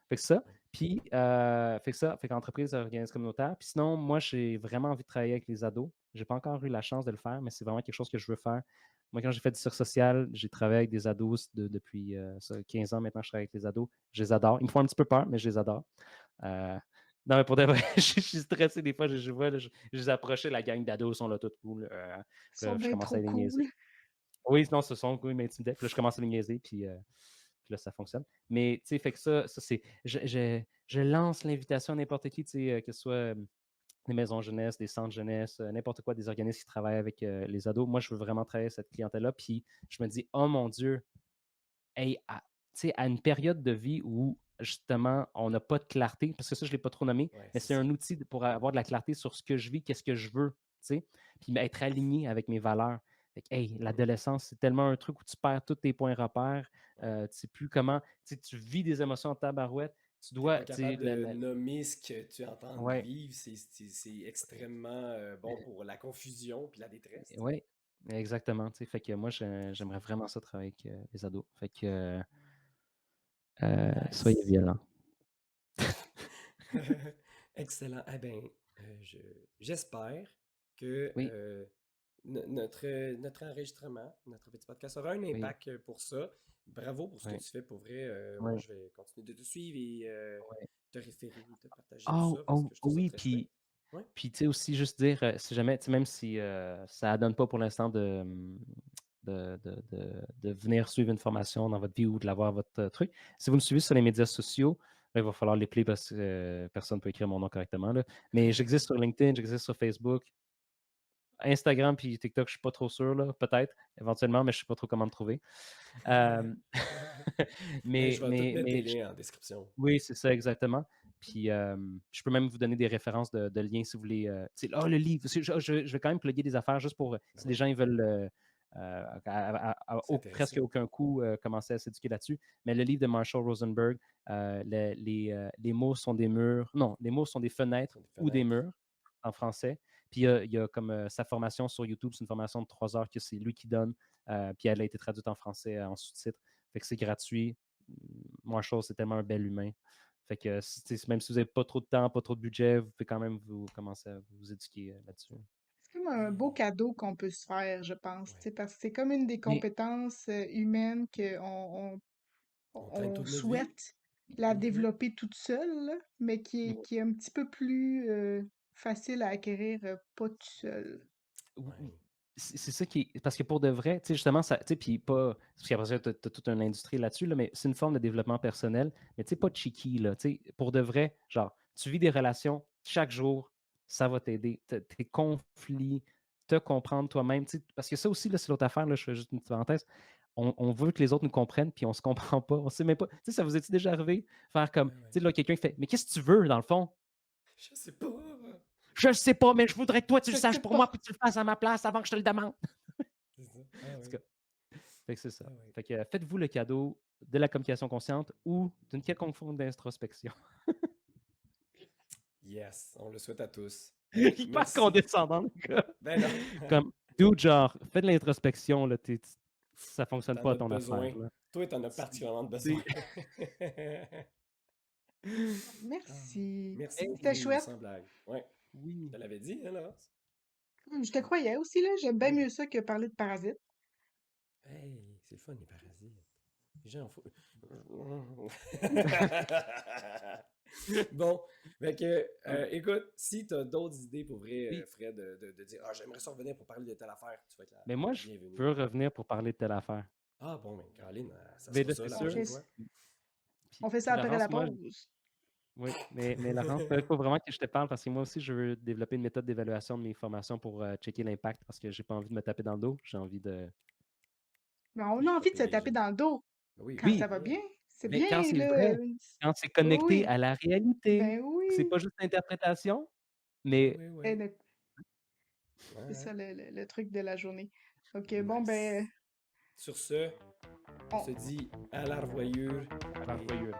Fait que ça. Ouais. Puis, fait qu'entreprise, organisme communautaire. Puis sinon, moi, j'ai vraiment envie de travailler avec les ados. J'ai pas encore eu la chance de le faire, mais c'est vraiment quelque chose que je veux faire. Moi, quand j'ai fait du cirque social, j'ai travaillé avec des ados depuis 15 ans maintenant, je travaille avec les ados. Je les adore. Ils me font un petit peu peur, mais je les adore. Euh, non, mais pour de vrai, je suis stressé des fois. Je vois, là, je les approchais, la gang d'ados sont là, toutes cool. Ils Puis sont là, je bien commence trop à les niaiser. cool. Oui, non, ce sont, oui, ils m'intimidaient. Puis là, je commence à les niaiser, puis là, ça fonctionne. Mais, tu sais, fait que ça c'est. Je lance l'invitation à n'importe qui, tu sais, que ce soit des maisons jeunesse, des centres jeunesse, n'importe quoi, des organismes qui travaillent avec les ados. Moi, je veux vraiment travailler cette clientèle-là. Puis je me dis, oh mon Dieu, hey, à une période de vie où justement on n'a pas de clarté, parce que ça, je ne l'ai pas trop nommé, Ouais, mais c'est c'est ça. un outil pour avoir de la clarté sur ce que je vis, qu'est-ce que je veux, tu sais, puis être aligné avec mes valeurs. Fait que, hey, Mm. l'adolescence, c'est tellement un truc où tu perds tous tes points repères, Ouais. tu ne sais plus comment, tu vis des émotions en tabarouette, tu T'es dois, pas tu sais, capable de nommer ce que tu es en train de ouais, vivre, c'est extrêmement bon pour la confusion puis la détresse, tu sais. ouais, exactement, tu sais, fait que moi, j'aimerais vraiment ça travailler avec les ados. Fait que soyez Nice. violents. Excellent. Eh bien, j'espère que Oui, notre enregistrement, notre petit podcast aura un oui, impact pour ça. Bravo pour ce que oui, tu fais. Pour vrai, moi, oui. je vais continuer de te suivre et te référer, te partager tout Oh, ça parce oh, que je trouve ça oui, très chouette. puis Ouais. tu sais aussi juste dire, si jamais, tu sais, même si ça donne pas pour l'instant de venir suivre une formation dans votre vie ou de l'avoir votre truc. Si vous me suivez sur les médias sociaux, là, il va falloir l'épeler parce que personne ne peut écrire mon nom correctement. Là. Mais j'existe sur LinkedIn, j'existe sur Facebook. Instagram puis TikTok, je suis pas trop sûr, là, peut-être, éventuellement, mais je sais pas trop comment me trouver. Euh, Mais je vais tout mettre des mais liens en description. oui, c'est ça, exactement. Puis je peux même vous donner des références de liens si vous voulez. Le livre. Je vais quand même plugger des affaires juste pour si les gens ils veulent presque Intéressant. aucun coup commencer à s'éduquer là-dessus. Mais le livre de Marshall Rosenberg, les mots sont des murs. Non, les mots sont des fenêtres ou des murs en français. Puis il y a comme sa formation sur YouTube, c'est une formation de 3 heures que c'est lui qui donne. Puis elle a été traduite en français en sous-titres. Fait que c'est gratuit. Marshall, c'est tellement un bel humain. Fait que même si vous n'avez pas trop de temps, pas trop de budget, vous pouvez quand même vous commencer à vous éduquer là-dessus. C'est comme un beau cadeau qu'on peut se faire, je pense, tu Ouais. sais, parce que c'est comme une des Mais, compétences humaines qu'on On traîne toute notre vie. souhaite la Mhm. développer toute seule, là, mais qui est un petit peu plus facile à acquérir pas tout seul. Ouais. c'est ça qui est. Parce que pour de vrai, tu sais, justement, ça. Tu sais, puis pas. Parce qu'après ça, tu as toute une industrie là-dessus, là, mais c'est une forme de développement personnel. Mais tu sais, pas cheeky, là. Tu sais, pour de vrai, genre, tu vis des relations chaque jour, ça va t'aider. Tes conflits, te comprendre toi-même. Tu sais, parce que ça aussi, là, c'est l'autre affaire, là, je fais juste une petite parenthèse. On veut que les autres nous comprennent, puis on se comprend pas. On sait même pas. Tu sais, ça vous est déjà arrivé? Faire comme. Ouais, Tu sais, là, quelqu'un qui fait mais qu'est-ce que tu veux, dans le fond? Je sais pas. Je le sais pas, mais je voudrais que toi, tu le Je saches sais pour pas. moi, puis tu le fasses à ma place avant que je te le demande. C'est ça. Ah En tout oui. cas, fait que c'est ça. Ah oui. Fait que faites-vous le cadeau de la communication consciente ou d'une quelconque forme d'introspection. Yes, on le souhaite à tous. Hey, Hyper merci. condescendant, le gars. Ben non. Comme, dude, genre, fais de l'introspection, là, ça fonctionne T'en pas as ton besoin. affaire, là. Toi, t'en as particulièrement besoin. Merci. Merci Hey, C'était beaucoup, chouette. sans blague. Ouais. oui. Je te l'avais dit, hein, Laurence? Je te croyais aussi, là. J'aime bien Oui. mieux ça que parler de parasites. Hey, c'est le fun, les parasites. Les gens, faut... Bon, fait que, écoute, si tu as d'autres idées pour vrai, Oui. Fred, de dire « Ah, j'aimerais ça revenir pour parler de telle affaire », tu vas être la Mais moi, je bienvenue. veux revenir pour parler de telle affaire. Ah bon, mais Caroline, ça Mais sera là, ça c'est la On sûr. prochaine fait, fois. on fait Puis ça après Laurence, la moi, pause. oui, mais Laurence, il faut vraiment que je te parle parce que moi aussi, je veux développer une méthode d'évaluation de mes formations pour checker l'impact parce que j'ai pas envie de me taper dans le dos. J'ai envie de Mais on a envie de taper se les taper gens. dans le dos Ben oui, quand c'est ça Oui, va bien. bien. C'est mais quand bien, c'est là. vrai, quand c'est Oui, connecté oui. à la réalité, Ben c'est oui. pas juste l'interprétation, Oui, mais oui, Eh, oui. c'est Ouais, ça le truc de la journée. OK, bon, nice. ben, Sur ce, on se on... dit à la revoyure. à la Et... revoyure.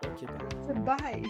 OK, bye. bye.